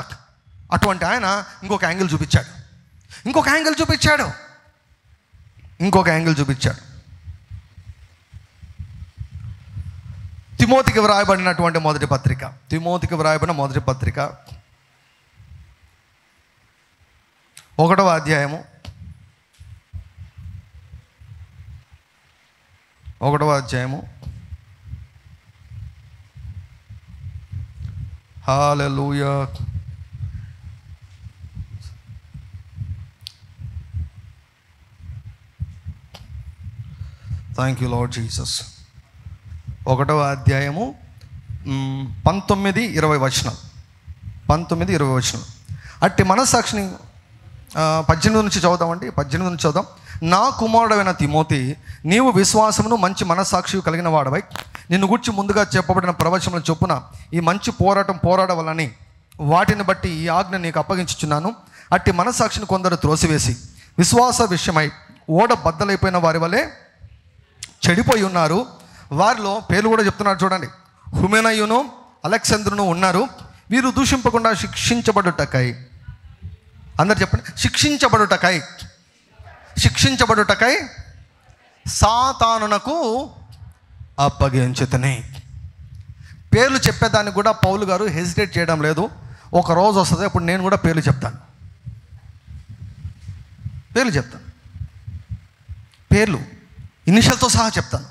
అటువంటి ఆయన ఇంకొక యాంగిల్ చూపించాడు. తిమోతికి వ్రాయబడినటువంటి మొదటి పత్రిక, 1వ అధ్యాయము 1వ hallelujah. Thank you Lord Jesus. 1వ అధ్యాయము 19-20 వచనాలు. అట్టి మనస్సాక్షిని 18 నుంచి చదువుదామండి. 18 నుంచి చదువుదాం. నా కుమారుడైన తిమోతి, నీవు విశ్వాసమును మంచి మనస్సాక్షి కలిగిన వాడవై నిన్ను గురించి ముందుగా చెప్పబడిన ప్రవచనం చొప్పున ఈ మంచి పోరాటం పోరాడవలని వాటిని బట్టి ఈ ఆజ్ఞ నీకు అప్పగించుచున్నాను. అట్టి మనస్సాక్షిని కొందరు త్రోసివేసి విశ్వాస విషయమై ఓడ బద్దలైపోయిన వారి వలె చెడిపోయి ఉన్నారు. వారిలో పేర్లు కూడా చెప్తున్నారు చూడండి. హుమెనయును అలెగ్జాంద్రును ఉన్నారు. వీరు దూషింపకుండా శిక్షించబడుటకై, అందరు చెప్పండి, శిక్షించబడుటకై సాతానునకు అప్పగించుతనే. పేర్లు చెప్పేదానికి కూడా పౌలు గారు హెసిటేట్ చేయడం లేదు. ఒక రోజు వస్తుంది, అప్పుడు నేను కూడా పేర్లు చెప్తాను. పేర్లు ఇనిషియల్తో సహా చెప్తాను,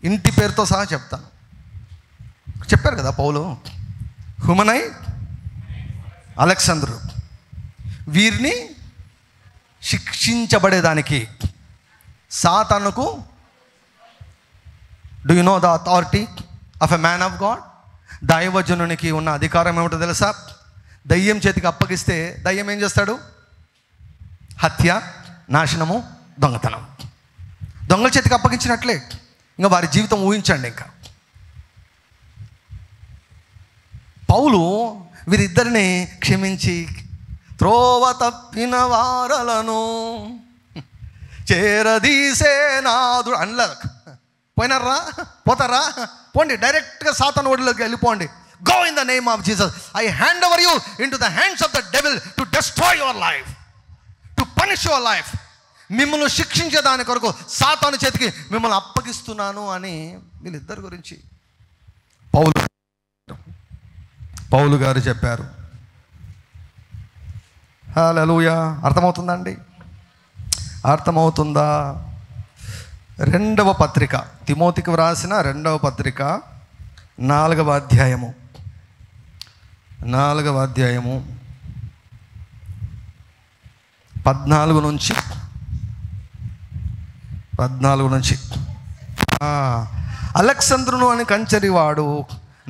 ఇంటి పేరుతో సహా చెప్తాను. చెప్పారు కదా పౌలు, హుమనై, అలెగ్జాంద్రు, వీరిని శిక్షించబడేదానికి సాతానుకు, do you know the authority of a man of God? దైవజనునికి ఉన్న అధికారం ఏమిటో తెలుసా? దయ్యం చేతికి అప్పగిస్తే దయ్యం ఏం చేస్తాడు? హత్య, నాశనము, దొంగతనం. దొంగల చేతికి అప్పగించినట్లే ఇంకా వారి జీవితం ఊహించండి. ఇంకా పౌలు వీరిద్దరిని క్షమించి త్రోవ తప్పిన వారలను చేరదీసే నాదుడు అనలేదు. పోయినారా, పోతారా, పోండి, డైరెక్ట్గా సాతాను ఒడిలోకి వెళ్ళిపోండి. Go in the name of Jesus. I hand over you in to the hands of the devil to destroy your life, to punish your life. మిమ్మల్ని శిక్షించే దాని కొరకు సాతాను చేతికి మిమ్మల్ని అప్పగిస్తున్నాను అని వీళ్ళిద్దరి గురించి పౌలు గారు చెప్పారు. హల్లెలూయా. అర్థమవుతుందండి? అర్థమవుతుందా? 2వ పత్రిక, తిమోతికి వ్రాసిన 2వ పత్రిక 4వ అధ్యాయము 14 నుంచి అలెగ్జాంద్రును అని కంచెరివాడు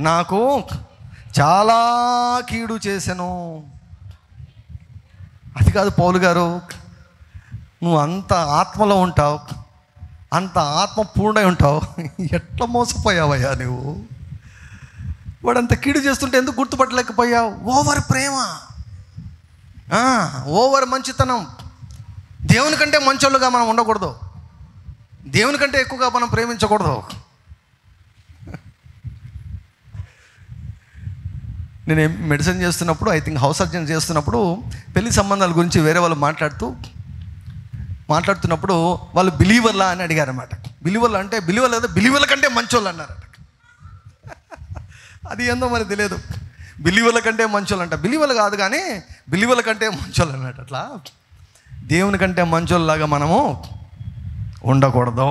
నాకు చాలా కీడు చేసెను. అది కాదు పౌలు గారు, నువ్వు అంత ఆత్మలో ఉంటావు, అంత ఆత్మ పూర్ణై ఉంటావు, ఎట్లా మోసపోయావయ్యా నువ్వు? వాడంత కీడు చేస్తుంటే ఎందుకు గుర్తుపట్టలేకపోయావు? ఓవర్ ప్రేమ, ఓవర్ మంచితనం. దేవుని కంటే మంచోళ్ళుగా మనం ఉండకూడదు, దేవుని కంటే ఎక్కువగా మనం ప్రేమించకూడదు. నేను మెడిసిన్ చేస్తున్నప్పుడు, ఐ థింక్ హౌస్ సర్జన్ చేస్తున్నప్పుడు, పెళ్లి సంబంధాల గురించి వేరే వాళ్ళు మాట్లాడుతున్నప్పుడు వాళ్ళు బిలీవర్లా అని అడిగారు అన్నమాట. బిలీవర్లు అంటే బిలీవర్లు కదా, బిలీవర్ల కంటే మంచోళ్ళు అన్నారట. అది ఏందో మరి తెలియదు. బిలీవర్ల కంటే మంచోళ్ళు అంట, బిలీవర్లు కాదు కానీ బిలీవర్ల కంటే మంచోళ్ళు అన్నట్టు. అట్లా దేవుని కంటే మంచోళ్ళలాగా మనము ఉండకూడదు.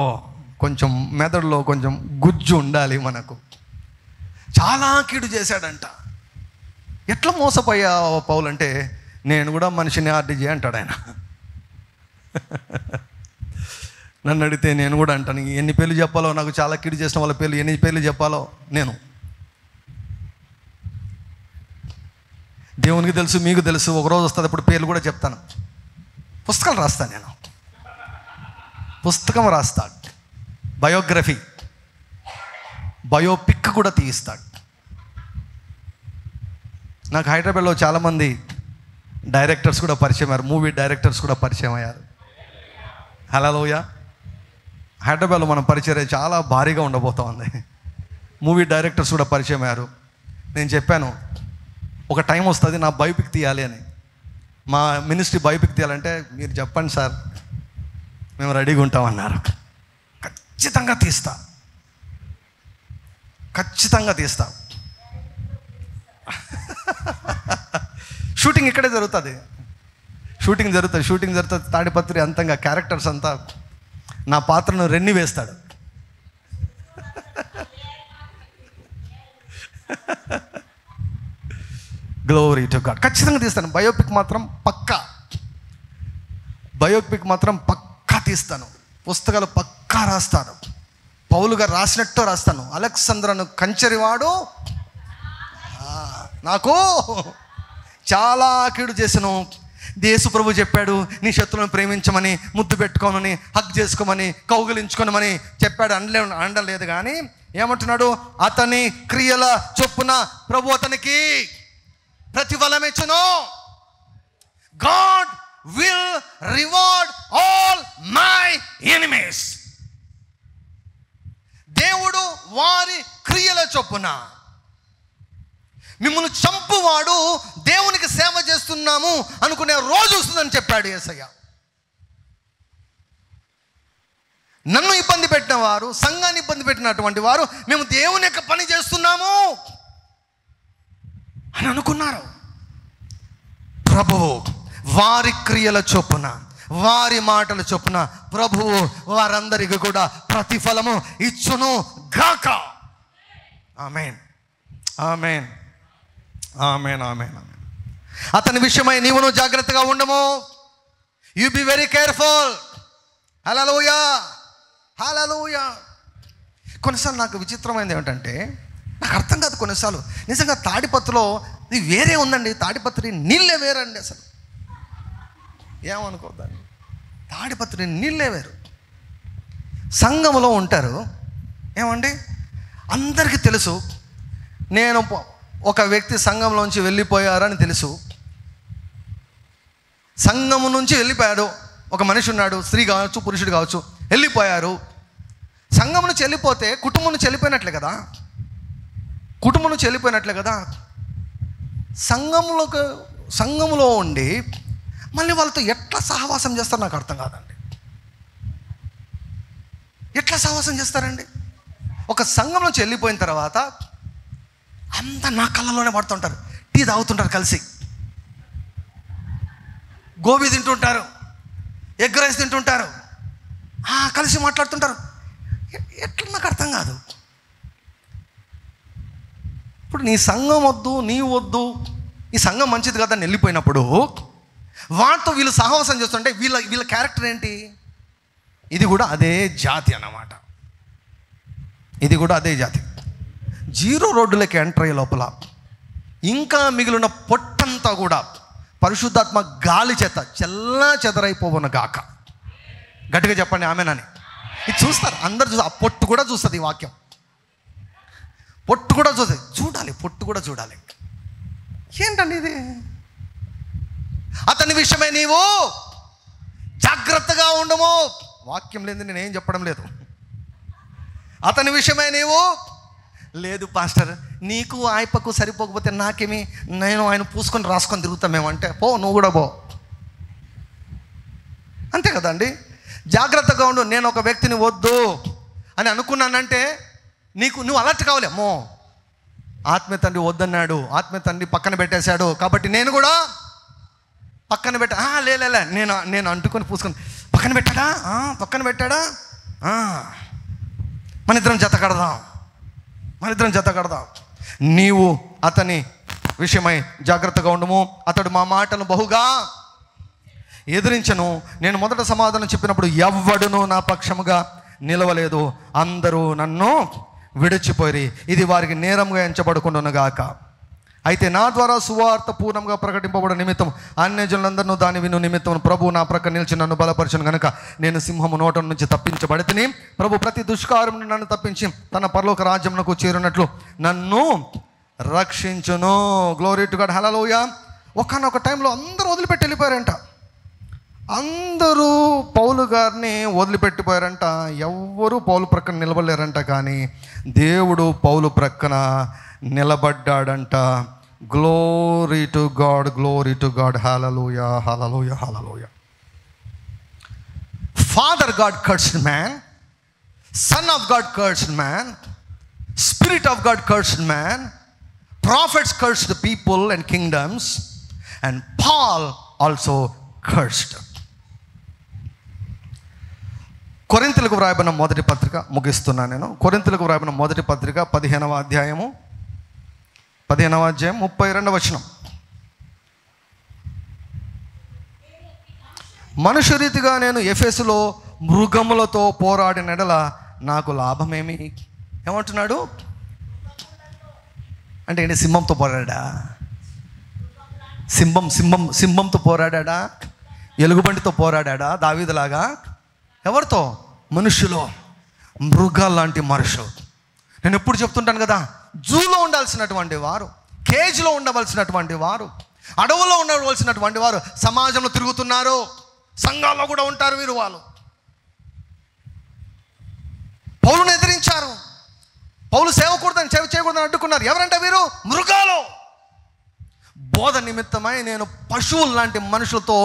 కొంచెం మెదడులో కొంచెం గుజ్జు ఉండాలి మనకు. చాలా కీడు చేశాడంట. ఎట్లా మోసపోయా పౌలు అంటే, నేను కూడా మనిషిని ఆర్డీజే అంటాడు ఆయన. నన్ను అడిగితే నేను కూడా అంటాను, ఎన్ని పేర్లు చెప్పాలో, నాకు చాలా కీడు చేసిన వాళ్ళ పేర్లు ఎన్ని పేర్లు చెప్పాలో నేను. దేవునికి తెలుసు, మీకు తెలుసు. ఒకరోజు వస్తుంది, అప్పుడు పేర్లు కూడా చెప్తాను. పుస్తకాలు రాస్తాను నేను, పుస్తకం రాస్తాడు, బయోగ్రఫీ, బయోపిక్ కూడా తీయిస్తాడు. నాకు హైదరాబాద్లో చాలామంది డైరెక్టర్స్ కూడా పరిచయం అయ్యారు, మూవీ డైరెక్టర్స్ కూడా పరిచయం అయ్యారు. హల్లెలూయా. హైదరాబాద్లో మన పరిచయం చాలా భారీగా ఉండబోతా ఉంది. మూవీ డైరెక్టర్స్ కూడా పరిచయం అయ్యారు. నేను చెప్పాను, ఒక టైం వస్తుంది నా బయోపిక్ తీయాలి అని. మా మినిస్ట్రీ బయోపిక్ తీయాలంటే మీరు చెప్పండి సార్, మేము రెడీగా ఉంటామన్నారు. ఖచ్చితంగా తీస్తా. షూటింగ్ ఇక్కడే జరుగుతుంది. షూటింగ్ జరుగుతుంది తాడిపత్రి. అంతంగా క్యారెక్టర్స్ అంతా నా పాత్రను రెన్ని వేస్తాడు. Glory to God. ఖచ్చితంగా తీస్తాను. బయోపిక్ మాత్రం పక్కా తీస్తాను. పుస్తకాలు పక్కా రాస్తాను. పౌలు గారు రాసినట్టు రాస్తాను. అలెగ్జాంద్రును కంచెరివాడు నాకు చాలా కీడు చేశాను. యేసు ప్రభు చెప్పాడు, నీ శత్రువులను ప్రేమించమని, ముద్దు పెట్టుకోమని, హగ్ చేసుకోమని, కౌగిలించుకోమని చెప్పాడు. అనలేదు కానీ ఏమంటున్నాడు? అతని క్రియల చొప్పున ప్రభు అతనికి ప్రతిఫలం ఇచ్చును. God will reward all my enemies. దేవుడు వారి క్రియల చొప్పున. మిమ్మల్ని చంపువాడు దేవునికి సేవ చేస్తున్నాము అనుకునే రోజు వస్తుందని చెప్పాడు యేసయ్య. నన్ను ఇబ్బంది పెట్టిన వారు, సంఘాన్ని ఇబ్బంది పెట్టినటువంటి వారు, మేము దేవుని యొక్క పని చేస్తున్నాము, అని అనుకున్నారు. ప్రభువు వారి క్రియల చొప్పున, వారి మాటల చొప్పున ప్రభువు వారందరికీ కూడా ప్రతిఫలము ఇచ్చును గాక. ఆమేన్, ఆమేన్, ఆమేన్, ఆమేన్, ఆమేన్. అతని విషయమై నీవును జాగ్రత్తగా ఉండము. You be very careful. Hallelujah, hallelujah. కొన్నిసార్లు నాకు విచిత్రమైనది ఏమిటంటే, నాకు అర్థం కాదు కొన్నిసార్లు. నిజంగా తాడిపత్రిలో ఇది వేరే ఉందండి. తాడిపత్రి నీళ్ళే వేరండి. అసలు ఏమనుకోద్దండి, తాడిపత్రి నీళ్ళే వేరు. సంఘములో ఉంటారు. ఏమండి, అందరికీ తెలుసు నేను ఒక వ్యక్తి సంఘంలోంచి వెళ్ళిపోయారని తెలుసు. సంఘము నుంచి వెళ్ళిపోయాడు ఒక మనిషి ఉన్నాడు, స్త్రీ కావచ్చు పురుషుడు కావచ్చు, వెళ్ళిపోయారు. సంఘం నుంచి వెళ్ళిపోతే కుటుంబం నుంచి వెళ్ళిపోయినట్లే కదా, కుటుంబం నుంచి వెళ్ళిపోయినట్లే కదా. సంఘములో ఉండి మళ్ళీ వాళ్ళతో ఎట్లా సహవాసం చేస్తారో నాకు అర్థం కాదండి. ఎట్లా సహవాసం చేస్తారండి? ఒక సంఘం నుంచి వెళ్ళిపోయిన తర్వాత అంతా నా కళ్ళలోనే పడుతుంటారు. టీ తాగుతుంటారు, కలిసి గోబీ తింటుంటారు, ఎగ్ రైస్ తింటుంటారు, కలిసి మాట్లాడుతుంటారు. ఎట్లా నాకు అర్థం కాదు. ఇప్పుడు నీ సంఘం వద్దు, నీ వద్దు, ఈ సంఘం మంచిది కదా అని వెళ్ళిపోయినప్పుడు వాటితో వీళ్ళు సహవాసం చేస్తుంటే వీళ్ళ క్యారెక్టర్ ఏంటి? ఇది కూడా అదే జాతి అన్నమాట. ఇది కూడా అదే జాతి. 0 రోడ్డులకి ఎంటర్ అయ్యే లోపల ఇంకా మిగిలిన పొట్టంతా కూడా పరిశుద్ధాత్మ గాలి చేత చెల్లా చెదరైపోవును గాక. గట్టిగా చెప్పండి ఆమేనని. ఇది చూస్తారు అందరు, చూస్తారు. ఆ పొట్టు కూడా చూస్తుంది ఈ వాక్యం. పొట్టు కూడా చూడాలి, పొట్టు కూడా చూడాలి. ఏంటండి ఇది? అతని విషయమై నీవు జాగ్రత్తగా ఉండము. వాక్యం లేదు, నేనేం చెప్పడం లేదు. అతని విషయమై నీవు లేదు పాస్టర్, నీకు ఆయపకు సరిపోకపోతే నాకేమి, నేను ఆయన పూసుకొని రాసుకొని తిరుగుతామేమంటే పో, నువ్వు కూడా పో. అంతే కదండి. జాగ్రత్తగా ఉండు. నేను ఒక వ్యక్తిని వద్దు అని అనుకున్నానంటే నువ్వు అలర్ట్ కావాలి. అమ్మో, ఆత్మీయ తండ్రి వద్దన్నాడు, ఆత్మీయ తండ్రి పక్కన పెట్టేశాడు, కాబట్టి నేను కూడా పక్కన లే నేను అంటుకొని పూసుకొని పక్కన పెట్టాడా మన ఇద్దరం జత కడదాం. నీవు అతని విషయమై జాగ్రత్తగా ఉండము. అతడు మా మాటను బహుగా ఎదిరించను. నేను మొదట సమాధానం చెప్పినప్పుడు ఎవ్వడును నా పక్షముగా నిలవలేదు, అందరూ నన్ను విడిచిపోయి ఇది వారికి నేరంగా ఎంచబడుకుంటున్నగాక. అయితే నా ద్వారా సువార్త పూర్ణంగా ప్రకటింపబడిన నిమిత్తం అన్యజనులందరూ దాని విను నిమిత్తం ప్రభు నా ప్రక్క నిలిచి నన్ను బలపరచును గనుక నేను సింహము నోట నుంచి తప్పించబడితిని. ప్రభు ప్రతి దుష్కార్యం నుండి నన్ను తప్పించి తన పరలోక రాజ్యమునకు చేరునట్లు నన్ను రక్షించును. గ్లోరీ టు గాడ్, హల్లెలూయా. ఒకానొక టైంలో అందరూ వదిలిపెట్టి వెళ్ళిపోయారంట. అందరూ పౌలు గారిని వదిలిపెట్టిపోయారంట. ఎవ్వరూ పౌలు ప్రక్కన నిలబడలేరంట. కానీ దేవుడు పౌలు ప్రక్కన నిలబడ్డాడంట. Glory to God, glory to God, hallelujah, hallelujah, hallelujah. Father God cursed man, son of God cursed man, spirit of God cursed man, prophets cursed the people and kingdoms, and Paul also cursed. కొరింథీయులకు వ్రాయబడిన మొదటి పత్రిక ముగిస్తున్నాను నేను. కొరింథీయులకు వ్రాయబడిన మొదటి పత్రిక 15వ అధ్యాయం 32వ వచనం. మనుష్య రీతిగా నేను ఎఫెసులో మృగములతో పోరాడిన ఎడల నాకు లాభమేమి? ఏమంటున్నాడు అంటే ఏంటి? సింహంతో పోరాడా? సింహంతో పోరాడా? ఎలుగుబంటితో పోరాడా దావీదులాగా? ఎవరితో? మనుషులో, మృగాలు లాంటి మనుషులు. నేను ఎప్పుడు చెప్తుంటాను కదా, జూలో ఉండాల్సినటువంటి వారు, కేజ్లో ఉండవలసినటువంటి వారు, అడవుల్లో ఉండవలసినటువంటి వారు సమాజంలో తిరుగుతున్నారు. సంఘాల్లో కూడా ఉంటారు వీరు. వాళ్ళు పౌలును ఎదిరించారు. పౌలు సేవ చేయకూడదని అడ్డుకున్నారు. ఎవరంటే వీరు మృగాలు. బోధ నిమిత్తమై నేను పశువులు లాంటి మనుషులతో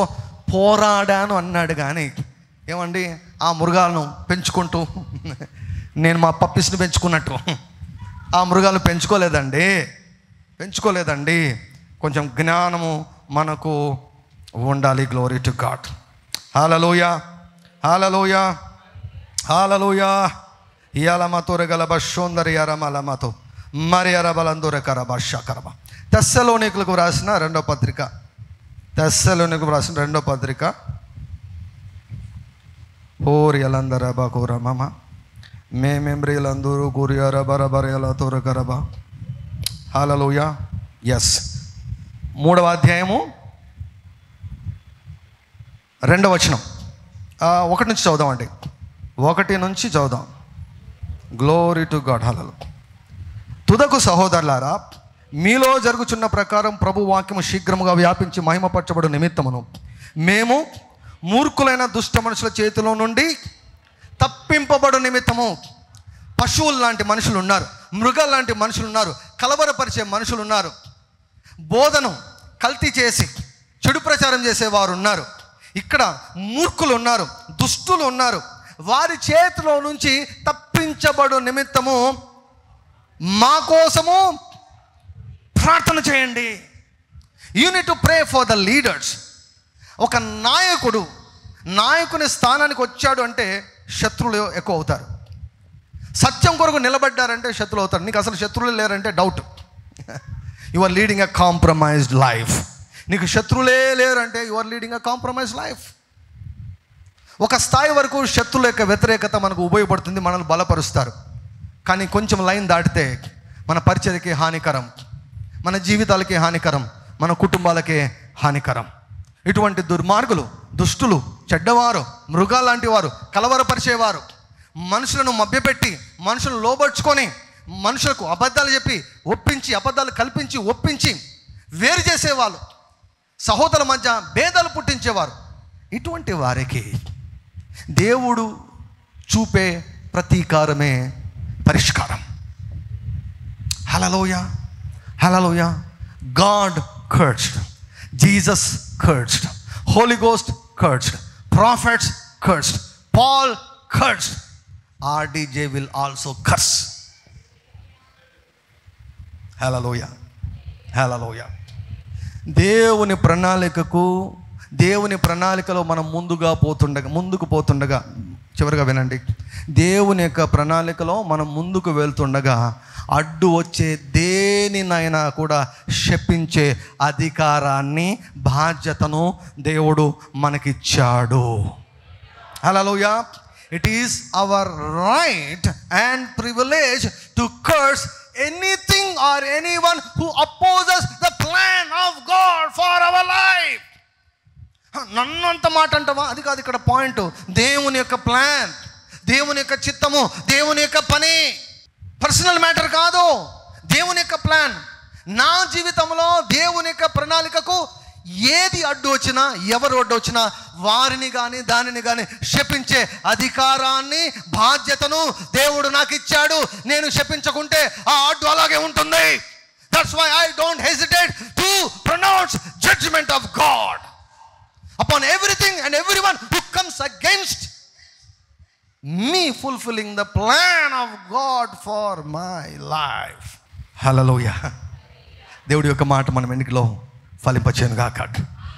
పోరాడాను అన్నాడు. కానీ ఏమండి, ఆ మృగాలను పెంచుకుంటూ నేను మా పప్పిస్ని పెంచుకున్నట్టు ఆ మృగాలను పెంచుకోలేదండి. పెంచుకోలేదండి. కొంచెం జ్ఞానము మనకు ఉండాలి. Glory to God. Hallelujah, hallelujah, hallelujah. ఇయాలమతోరగలబ షోందరియారమలమతో మరియరబలందోరకరబ. తెస్సలోనికులకు రాసిన రెండో పత్రిక, తెస్సలోనికులకు రాసిన రెండో పత్రిక. ఓరియలందరబ కూరమమ మేమెంబ్రియలందరూ కూరియరబరబరియల తోరకరబ. హల్లెలూయా. ఎస్, 3వ అధ్యాయము 2వ వచనం. 1 నుంచి చదువుదామండి. 1 నుంచి చదువుదాం. Glory to God. హల్లెలూయా. తుదకు సహోదరులారా, మీలో జరుగుచున్న ప్రకారం ప్రభు వాక్యము శీఘ్రముగా వ్యాపించి మహిమపరచబడు నిమిత్తమును మేము మూర్ఖులైన దుష్ట మనుషుల చేతిలో నుండి తప్పింపబడు నిమిత్తము. పశువులు లాంటి మనుషులు ఉన్నారు, మృగాలు లాంటి మనుషులు ఉన్నారు, కలవరపరిచే మనుషులు ఉన్నారు, బోధను కల్తీ చేసి చెడు ప్రచారం చేసేవారు ఉన్నారు. ఇక్కడ మూర్ఖులు ఉన్నారు, దుష్టులు ఉన్నారు. వారి చేతిలో నుంచి తప్పించబడు నిమిత్తము మా కోసము ప్రార్థన చేయండి. You need to pray for the leaders. ఒక నాయకుని స్థానానికి వచ్చాడు అంటే శత్రువులు ఎక్కువ అవుతారు. సత్యం కొరకు నిలబడ్డారంటే శత్రువులు అవుతారు. నీకు అసలు శత్రువులు లేరంటే doubt. You are leading a compromised life. నీకు శత్రువులే లేరంటే you are leading a compromised life. ఒక స్థాయి వరకు శత్రువుల యొక్క వ్యతిరేకత మనకు ఉపయోగపడుతుంది, మనల్ని బలపరుస్తారు. కానీ కొంచెం లైన్ దాటితే మన పరిచర్యకి హానికరం, మన జీవితాలకి హానికరం, మన కుటుంబాలకే హానికరం. ఇటువంటి దుర్మార్గులు, దుష్టులు, చెడ్డవారు, మృగాలాంటి వారు, కలవరపరిచేవారు, మనుషులను మభ్యపెట్టి మనుషులను లోబర్చుకొని మనుషులకు అబద్ధాలు చెప్పి ఒప్పించి, అబద్ధాలు కల్పించి ఒప్పించి వేరు చేసేవాళ్ళు, సహోదరుల మధ్య భేదాలు పుట్టించేవారు. ఇటువంటి వారికి దేవుడు చూపే ప్రతీకారమే పరిష్కారం. Hallelujah, hallelujah. God cursed, Jesus cursed, holy ghost cursed, prophets cursed, Paul cursed, RDJ will also curse. Hallelujah, hallelujah. దేవుని ప్రణాళికలో మనం ముందుకు పోతుండగా చివరిగా వినండి. దేవుని యొక్క ప్రణాళికలో మనం ముందుకు వెళ్తుండగా అడ్డు వచ్చే దేనినైనా కూడా శపించే అధికారాన్ని, బాధ్యతను దేవుడు మనకిచ్చాడు. Hallelujah. It is our right and privilege to curse anything or anyone who opposes the plan of God for our life. నన్ను అంత మాట అంటావా? అది కాదు ఇక్కడ పాయింట్. దేవుని యొక్క ప్లాన్, దేవుని యొక్క చిత్తము, దేవుని యొక్క పని పర్సనల్ మ్యాటర్ కాదు. దేవుని యొక్క ప్లాన్. నా జీవితంలో దేవుని యొక్క ప్రణాళికకు ఏది అడ్డు వచ్చినా, ఎవరు అడ్డు వచ్చినా వారిని కానీ దానిని కానీ శపించే అధికారాన్ని, బాధ్యతను దేవుడు నాకు ఇచ్చాడు. నేను శపించకుంటే ఆ అడ్డు అలాగే ఉంటుంది. That's why I don't hesitate to pronounce judgement of God upon everything and everyone who comes against me fulfilling the plan of God for my life. Hallelujah. దేవుడి యొక్క మాట మన వెనుకలో ఫలింపచేయను గాక.